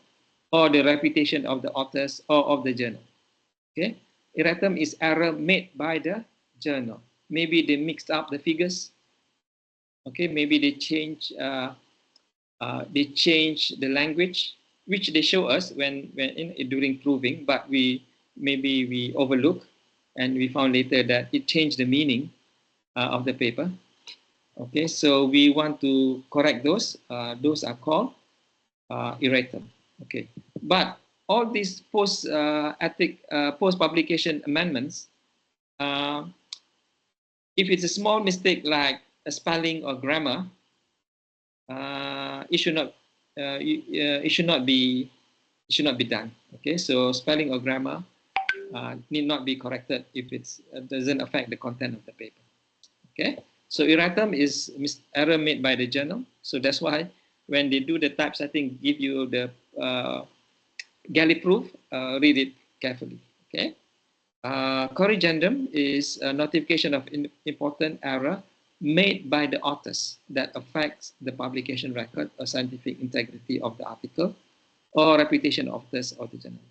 or the reputation of the authors or of the journal. Okay, erratum is error made by the journal. Maybe they mixed up the figures. Okay, maybe they change the language, which they show us when during proving, but we overlook, and we found later that it changed the meaning of the paper. Okay, so we want to correct those. Those are called erratum. Okay, but all these post publication amendments, if it's a small mistake like a spelling or grammar, it should not be done. Okay, so spelling or grammar, need not be corrected if it doesn't affect the content of the paper. Okay, so erratum is error made by the journal. So that's why when they do the typesetting, give you the galley proof, read it carefully. Okay, corrigendum is a notification of important error made by the authors that affects the publication record or scientific integrity of the article or reputation of authors or the journal.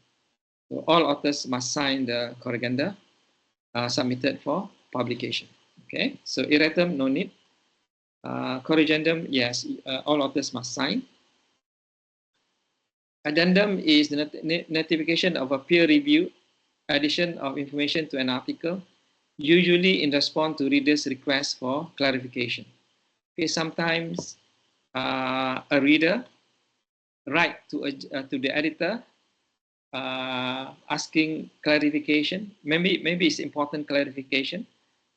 So all authors must sign the corrigenda submitted for publication. Okay, so erratum, no need. Corrigendum, yes, all authors must sign. Addendum is the notification of a peer review addition of information to an article, usually in response to readers' requests for clarification. Okay, sometimes a reader write to the editor asking clarification. Maybe it's important clarification,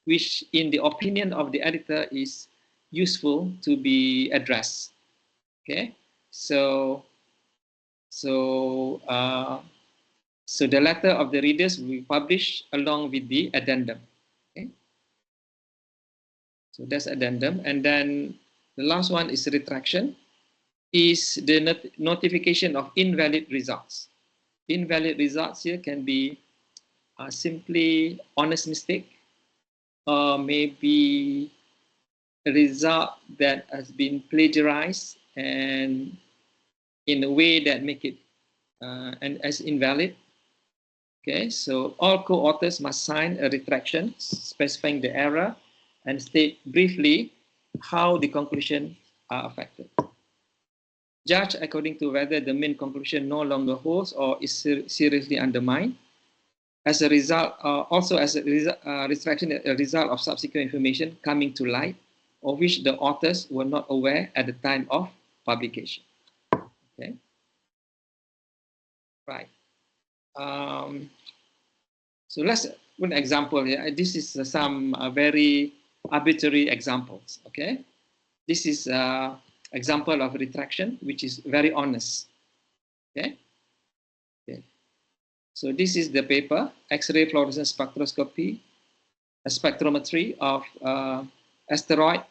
which in the opinion of the editor is useful to be addressed. Okay, so the letter of the readers will be published along with the addendum. Okay, so that's addendum, and then the last one is retraction, is the notification of invalid results. Invalid results here can be simply honest mistake, or maybe a result that has been plagiarized and in a way that make it and as invalid. Okay, so all co-authors must sign a retraction specifying the error and state briefly how the conclusion are affected. Judge according to whether the main conclusion no longer holds or is seriously undermined. As a result, also as a retraction, a result of subsequent information coming to light, of which the authors were not aware at the time of publication. Okay, right. So let's put an example here. This is some very arbitrary examples. Okay, this is example of retraction, which is very honest. Okay. Okay. So this is the paper, X-ray fluorescence spectroscopy, a spectrometry of asteroid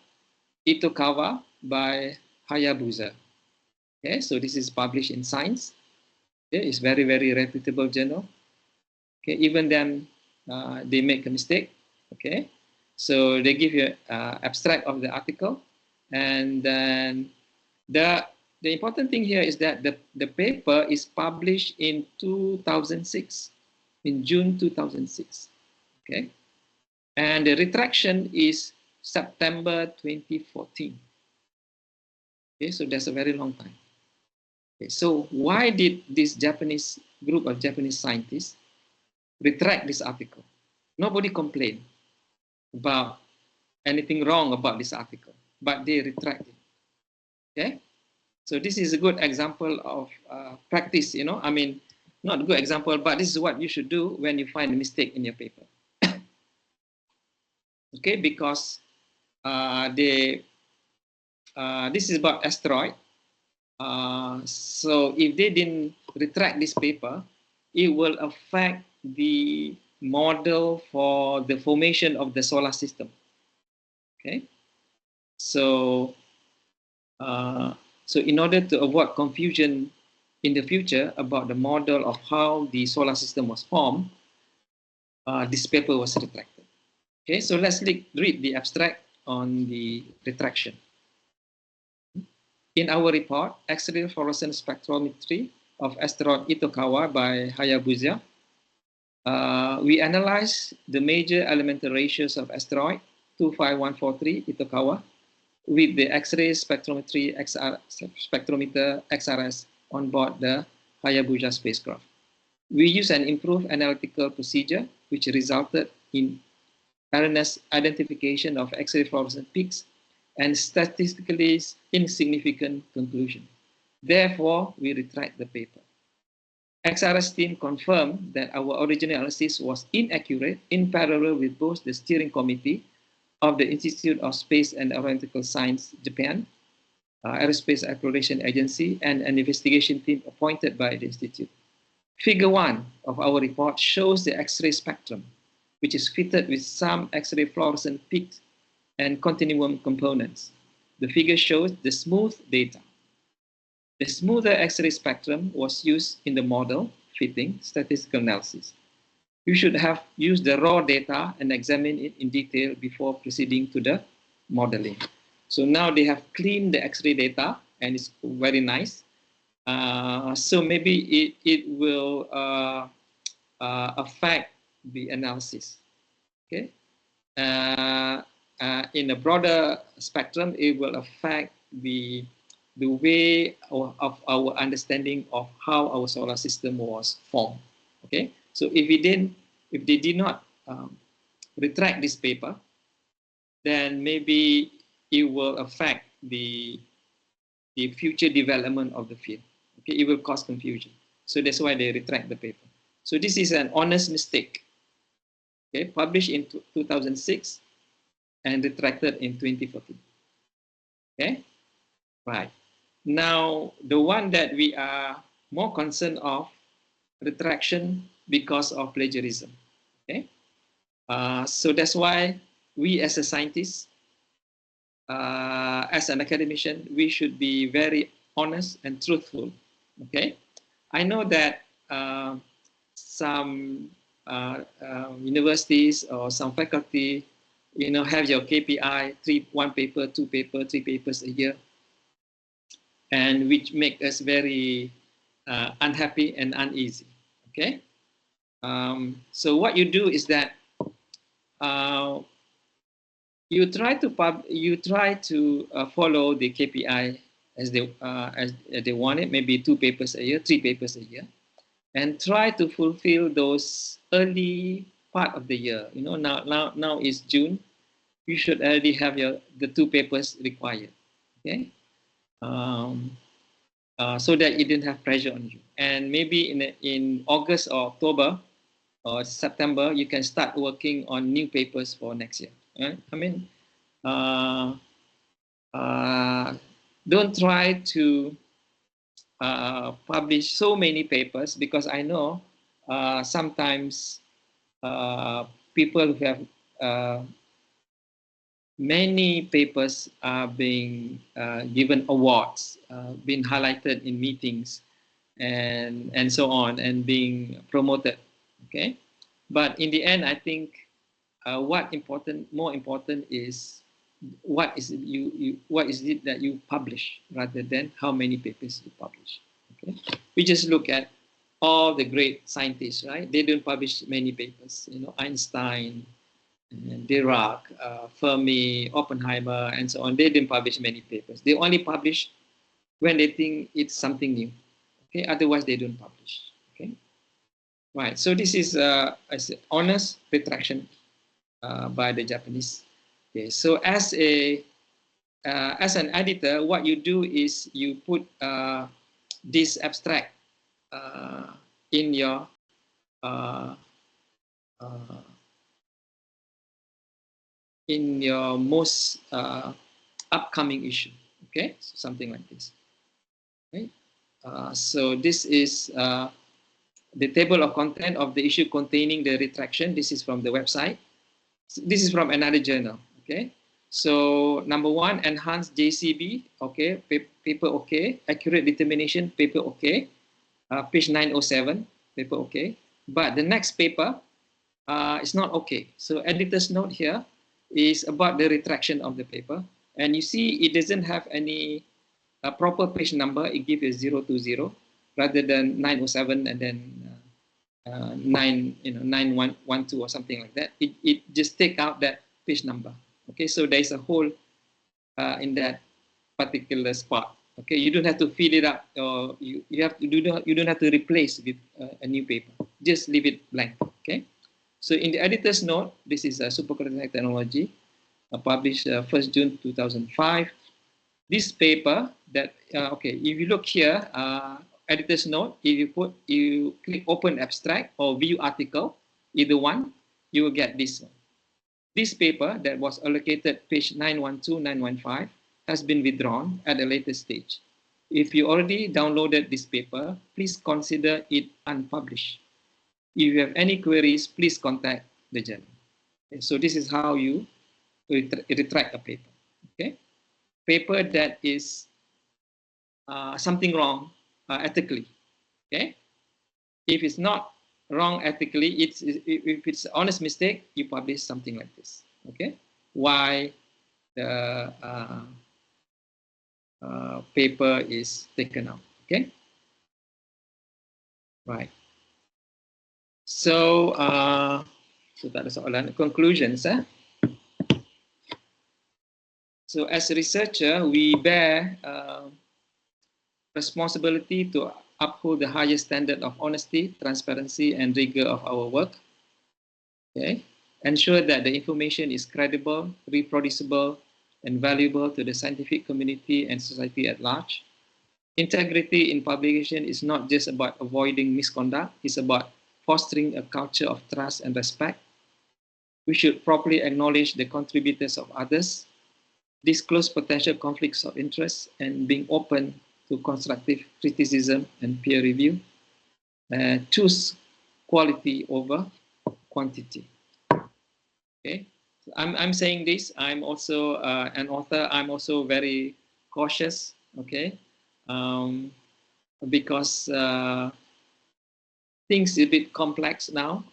Itokawa by Hayabusa. Okay, so this is published in Science. Okay, it's very, very reputable journal. Okay, even then they make a mistake. Okay, so they give you an abstract of the article, and then the important thing here is that the paper is published in 2006, in June 2006. Okay, and the retraction is September 2014. Okay, so that's a very long time. Okay, so why did this Japanese group of Japanese scientists retract this article? Nobody complained about anything wrong about this article, but they retracted. Okay, so this is a good example of practice. You know, I mean, not a good example, but this is what you should do when you find a mistake in your paper. Okay, because this is about asteroid. So if they didn't retract this paper, it will affect the model for the formation of the solar system. Okay, so so in order to avoid confusion in the future about the model of how the solar system was formed, this paper was retracted. Okay, so let's read the abstract on the retraction. In our report, X-ray fluorescence spectrometry of asteroid Itokawa by Hayabusa, we analyzed the major elemental ratios of asteroid 25143 Itokawa with the X-ray spectrometer XRS on board the Hayabusa spacecraft. We used an improved analytical procedure which resulted in erroneous identification of X-ray fluorescence peaks and statistically insignificant conclusion. Therefore, we retract the paper. XRS team confirmed that our original analysis was inaccurate in parallel with both the steering committee of the Institute of Space and Aeronautical Science, Japan, Aerospace Exploration Agency, and an investigation team appointed by the Institute. Figure 1 of our report shows the X-ray spectrum, which is fitted with some X-ray fluorescent peaks and continuum components. The figure shows the smooth data. The smoother X-ray spectrum was used in the model fitting statistical analysis. You should have used the raw data and examined it in detail before proceeding to the modeling. So now they have cleaned the X-ray data, and it's very nice. So maybe it will affect the analysis. Okay, in a broader spectrum, it will affect the way of our understanding of how our solar system was formed. Okay, so if they did not retract this paper, then maybe it will affect the future development of the field. Okay, it will cause confusion. So that's why they retract the paper. So this is an honest mistake. Okay, published in 2006 and retracted in 2014. Okay, right. Now, the one that we are more concerned of, retraction because of plagiarism. Okay, so that's why we as a scientist, as an academician, we should be very honest and truthful. Okay, I know that some universities or some faculty, have your KPI, 1 paper, 2 paper, 3 papers a year, and which make us very unhappy and uneasy. Okay, so what you do is that you try to follow the KPI as they want it, maybe 2 papers a year, 3 papers a year, and try to fulfill those early part of the year. Now is June. You should already have the 2 papers required. Okay, so that you didn't have pressure on you. And maybe in August or October or September, you can start working on new papers for next year. Right? I mean, don't try to publish so many papers, because I know sometimes people who have many papers are being given awards, being highlighted in meetings, and so on, and being promoted. Okay, but in the end, I think more important is what is it that you publish, rather than how many papers you publish. Okay, we just look at all the great scientists, right? They don't publish many papers. Einstein, and Dirac, Fermi, Oppenheimer, and so on. They didn't publish many papers. They only publish when they think it's something new. Okay, otherwise they don't publish. Okay, right. So this is honest retraction by the Japanese. Okay, so as an editor, what you do is you put this abstract in your most upcoming issue. Okay, so something like this. Okay, so this is the table of content of the issue containing the retraction. This is from the website. This is from another journal. Okay, so number 1, enhanced JCB. Okay, paper okay. Accurate determination, paper okay. Page 907, paper okay. But the next paper is not okay. So editor's note here is about the retraction of the paper, and you see it doesn't have any proper page number. It gives a 020 rather than 907 and then 9112 or something like that. It just take out that page number. Okay, so there's a hole in that particular spot. Okay, you don't have to fill it up, or you don't have to replace with a new paper. Just leave it blank. Okay. So in the editor's note, this is a superconducting technology, published 1st June 2005. This paper that, okay, if you look here, editor's note, if you click open abstract or view article, either one, you will get this one. This paper that was allocated page 912, 915 has been withdrawn at a later stage. If you already downloaded this paper, please consider it unpublished. If you have any queries, please contact the journal. Okay, so this is how you retract a paper. Okay, paper that is something wrong ethically. Okay, if it's not wrong ethically, if it's an honest mistake, you publish something like this. Okay, why the paper is taken out. Okay, right. So, so tak ada soalan. Conclusions. So as a researcher, we bear responsibility to uphold the highest standard of honesty, transparency, and rigor of our work. Okay, ensure that the information is credible, reproducible, and valuable to the scientific community and society at large. Integrity in publication is not just about avoiding misconduct, it's about fostering a culture of trust and respect. We should properly acknowledge the contributors of others, disclose potential conflicts of interest, and being open to constructive criticism and peer review. Choose quality over quantity. Okay, so I'm saying this. I'm also an author. I'm also very cautious. Okay, because things are a bit complex now.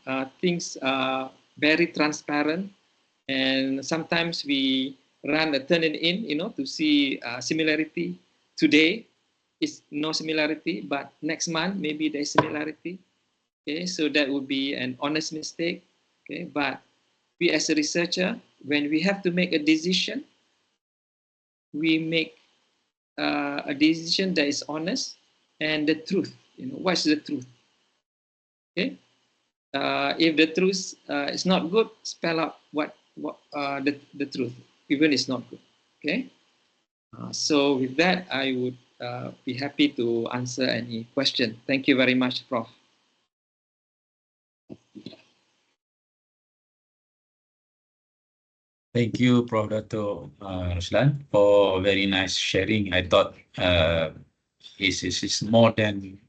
Things are very transparent, and sometimes we run a turn-in, to see similarity. Today is no similarity, but next month maybe there's similarity. Okay, so that would be an honest mistake. Okay, but we as a researcher, when we have to make a decision, we make a decision that is honest and the truth. What's the truth? Okay, if the truth is not good, spell out what the truth, even it's not good. Okay, so with that, I would be happy to answer any question. Thank you very much, Prof. Thank you, Prof. Dato Roslan, for very nice sharing. I thought it's more than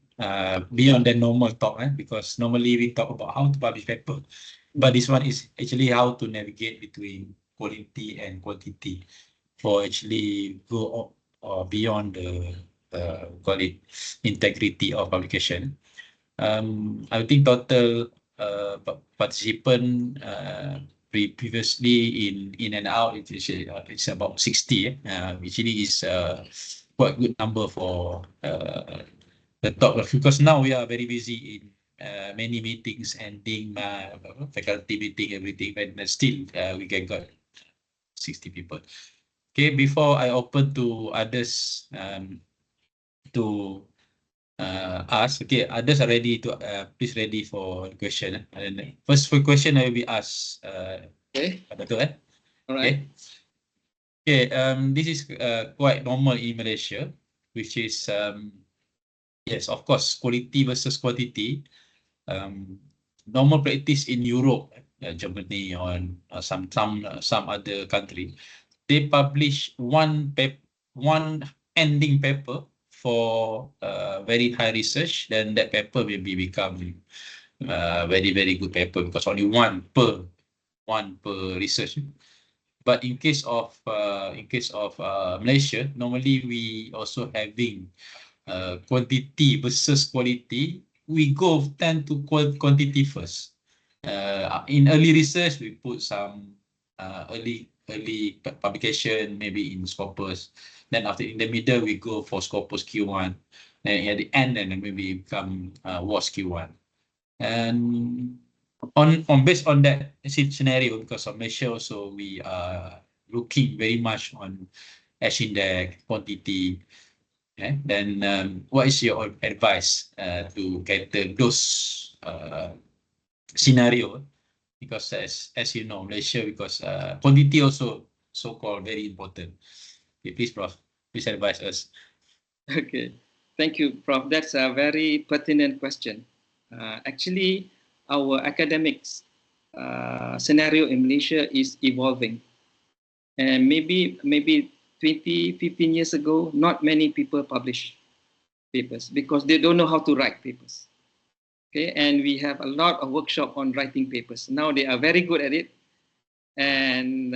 beyond the normal talk, because normally we talk about how to publish paper, but this one is actually how to navigate between quality and quantity for actually go beyond the call it integrity of publication. I think total participant previously in and out it's about 60. Actually is quite good number for the talk, because now we are very busy in many meetings, ending faculty meeting, everything, and still we can got 60 people. Okay, before I open to others to ask. Okay, others are ready to please ready for the question. And first for question I will be asked. Okay. Dato, All right. Okay. This is quite normal in Malaysia, which is yes, of course, quality versus quantity. Normal practice in Europe, Germany, or some other country, they publish one ending paper for very high research, then that paper will become very good paper, because only one per research. But in case of Malaysia, normally we also having quantity versus quality. We tend to quantity first. In early research, we put some early publication, maybe in Scopus. Then after, in the middle, we go for Scopus Q1. Then at the end, then maybe become WAS Q1. And based on that scenario, because of Malaysia also, we are looking very much on Ash Index, quantity. Then what is your advice to cater those scenario? Because as you know, Malaysia, because quantity also so-called very important. Okay, please, Prof, please advise us. Okay, thank you, Prof. That's a very pertinent question. Actually, our academics scenario in Malaysia is evolving. And maybe 20, 15 years ago, not many people publish. papers because they don't know how to write papers. Okay, and we have a lot of workshop on writing papers. Now they are very good at it. And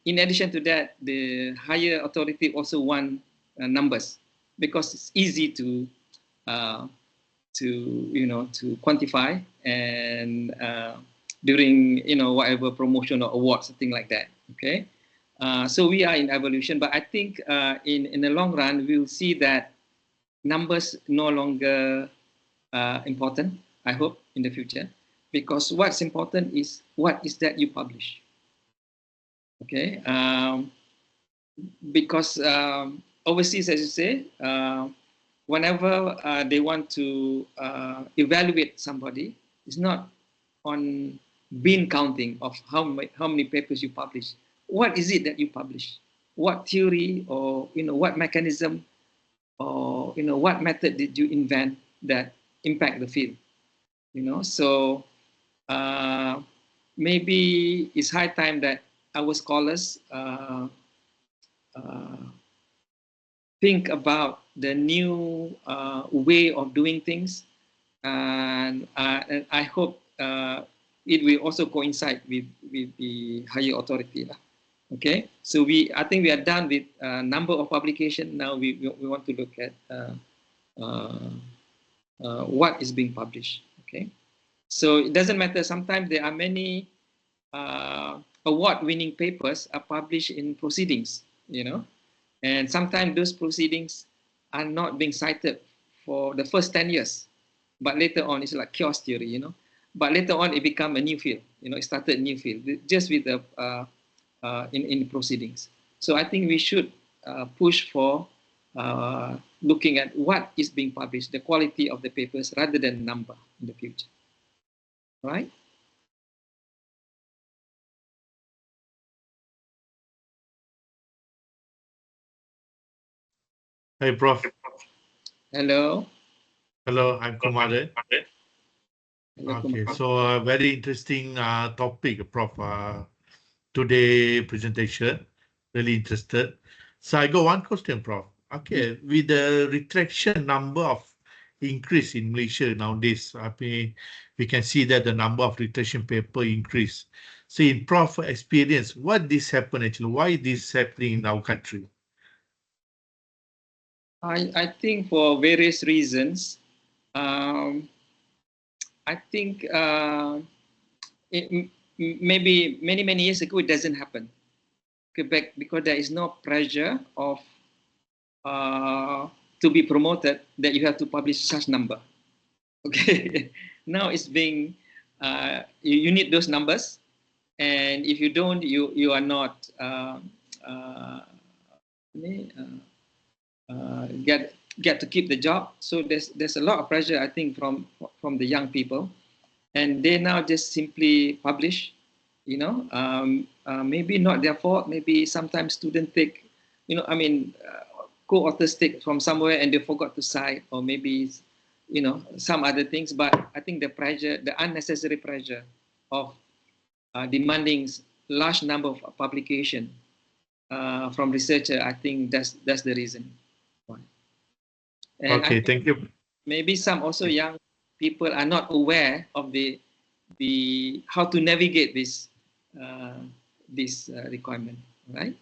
in addition to that, the higher authority also want numbers because it's easy to quantify and during whatever promotion or award, something like that. Okay, so we are in evolution, but I think in the long run we'll see that numbers no longer important. I hope in the future, because what's important is what is that you publish. Okay, because overseas, as you say, whenever they want to evaluate somebody, it's not on bean counting of how many papers you publish. What is it that you publish? What theory or what mechanism or what method did you invent that impact the field? So maybe it's high time that our scholars think about the new way of doing things, and I hope it will also coincide with the higher authority. Okay, so I think we are done with number of publication. Now we want to look at what is being published. Okay, so it doesn't matter. Sometimes there are many award-winning papers are published in proceedings, and sometimes those proceedings are not being cited for the first 10 years, but later on it's like chaos theory, but later on it become a new field, it started a new field just with the in proceedings. So I think we should push for looking at what is being published, the quality of the papers rather than number in the future, right? Hey, Prof. Hello. Hello, I'm Kumar. Hello, Okay, Kumar. so a very interesting topic, Prof. Today presentation, really interested. So I got one question, Prof. Okay, with the retraction number of increase in Malaysia nowadays, I mean, we can see that the number of retraction paper increase. So in Prof experience, what this happen actually? Why this happening in our country? I think for various reasons. I think maybe many years ago it doesn't happen. Quebec, because there is no pressure of to be promoted that you have to publish such number. Okay, now it's being you need those numbers, and if you don't, you are not get to keep the job. So there's a lot of pressure, I think, from the young people, and they now just simply publish. Maybe not their fault. Maybe sometimes students take, co-authors take from somewhere and they forgot to cite, or maybe some other things. But I think the pressure, the unnecessary pressure of demanding large number of publication from researcher, I think that's the reason why. And Okay, thank you. Maybe some also young people are not aware of the how to navigate this requirement, right?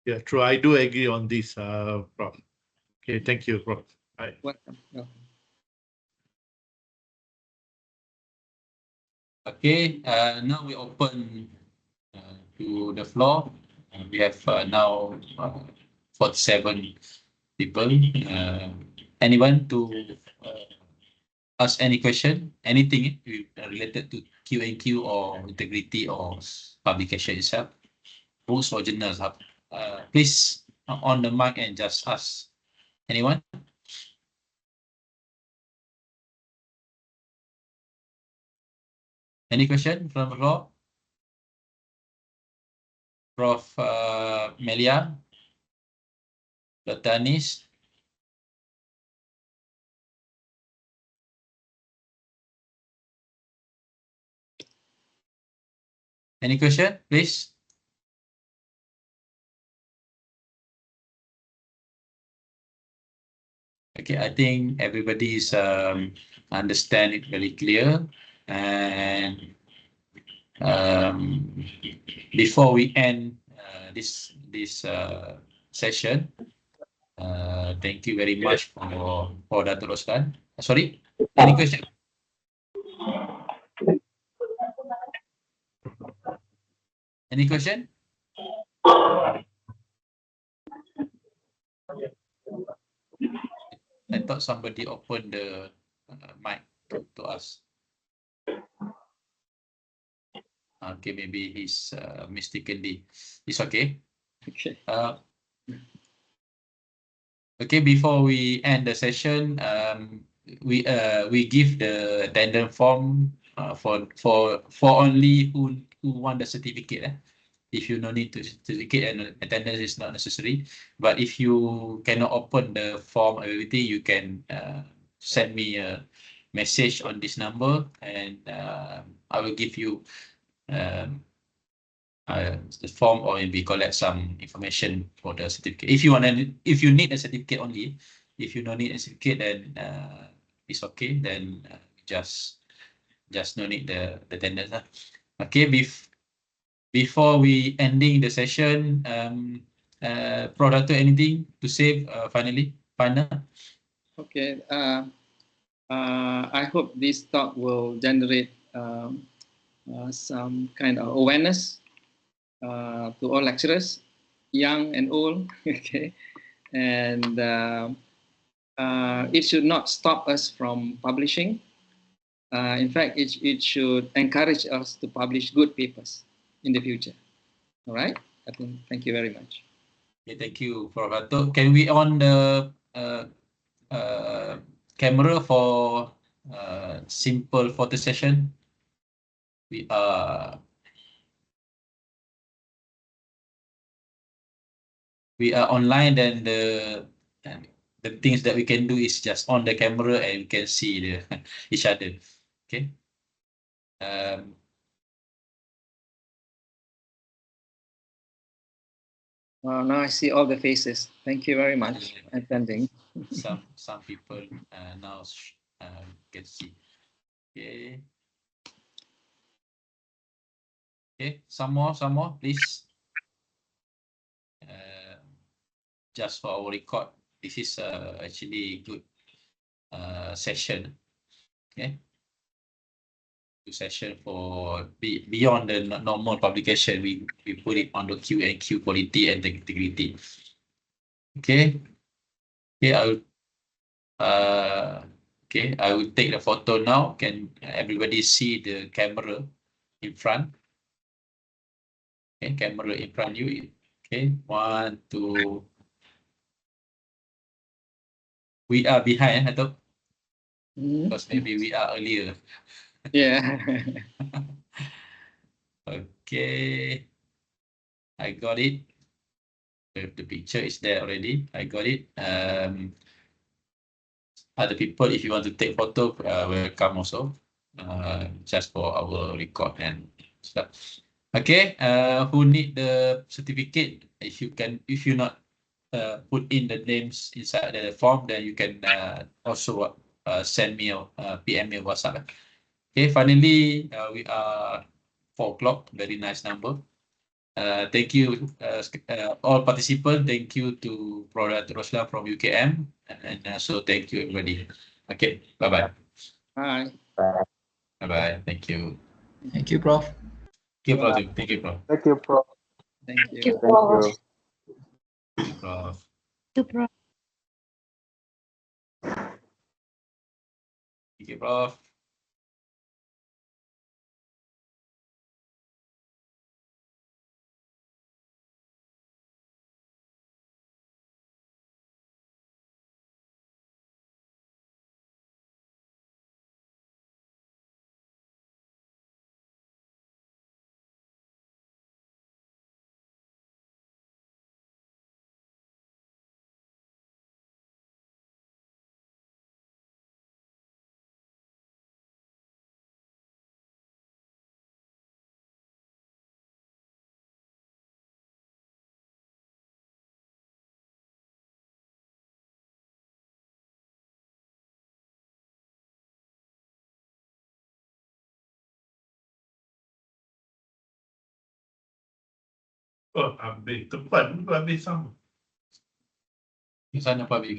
Yeah, true. I do agree on this, Prof. Okay, thank you, Prof. Bye. Welcome. Okay, now we open to the floor. We have now 47 people. Anyone to ask any question, anything related to Q&Q or integrity or publication itself, books or journals. Please on the mic and just ask. Anyone? Any question from the floor? Prof. Melia, Dr. Anis. Any question, please? Okay, I think everybody is understand it very clear. And before we end this session, thank you very much for Dato Roslan. Sorry, any question? Any question? I thought somebody opened the mic to us. Okay, maybe he's mistakenly. It's okay. Okay. Okay, before we end the session, we give the attendance form for only who want the certificate. If you no need to certificate and attendance is not necessary, but if you cannot open the form or everything, you can send me a message on this number, and I will give you the form, or we collect some information for the certificate. If you need a certificate only, if you don't need a certificate, then it's okay. Then just no need the attendance. Okay, before we ending the session, Prof. Dato, anything to say final? Okay. I hope this talk will generate some kind of awareness to all lecturers, young and old. Okay, and it should not stop us from publishing. In fact, it should encourage us to publish good papers in the future. All right. I think. Thank you very much. Okay, thank you, Prof. Dato. Can we on the camera for simple photo session? We are online, then the things that we can do is just on the camera and we can see the each other. Okay. Now I see all the faces. Thank you very much for attending. Some people now can see. Okay. Okay. Some more, please. Just for our record, this is actually good session. Okay. Good session for beyond the normal publication. We put it on the Q&Q quality and the integrity. Okay. Okay. I will take the photo now. Can everybody see the camera in front? Okay, camera in front of you. Okay, 1, 2. We are behind, Dato, because maybe we are earlier. Yeah. Okay, I got it. The picture is there already. I got it. Other people, if you want to take photo, welcome also. Just for our record and stuff. Okay, who need the certificate? If you not put in the names inside the form, then you can also send me a PM me WhatsApp. Okay, finally, we are 4 o'clock. Very nice number. Thank you, all participants. Thank you to Prof. Roslan from UKM, and also thank you everybody. Okay, bye-bye. Bye. Bye-bye. Thank you. Thank you, Prof. Thank you, Prof. Thank you, Prof. Thank you, Prof. Thank Thank you. you, Thank Prof. you. Thank you, Prof. To Prof. Thank you, Prof. Oh, habis. Tepat pun habis sama. Di sana public.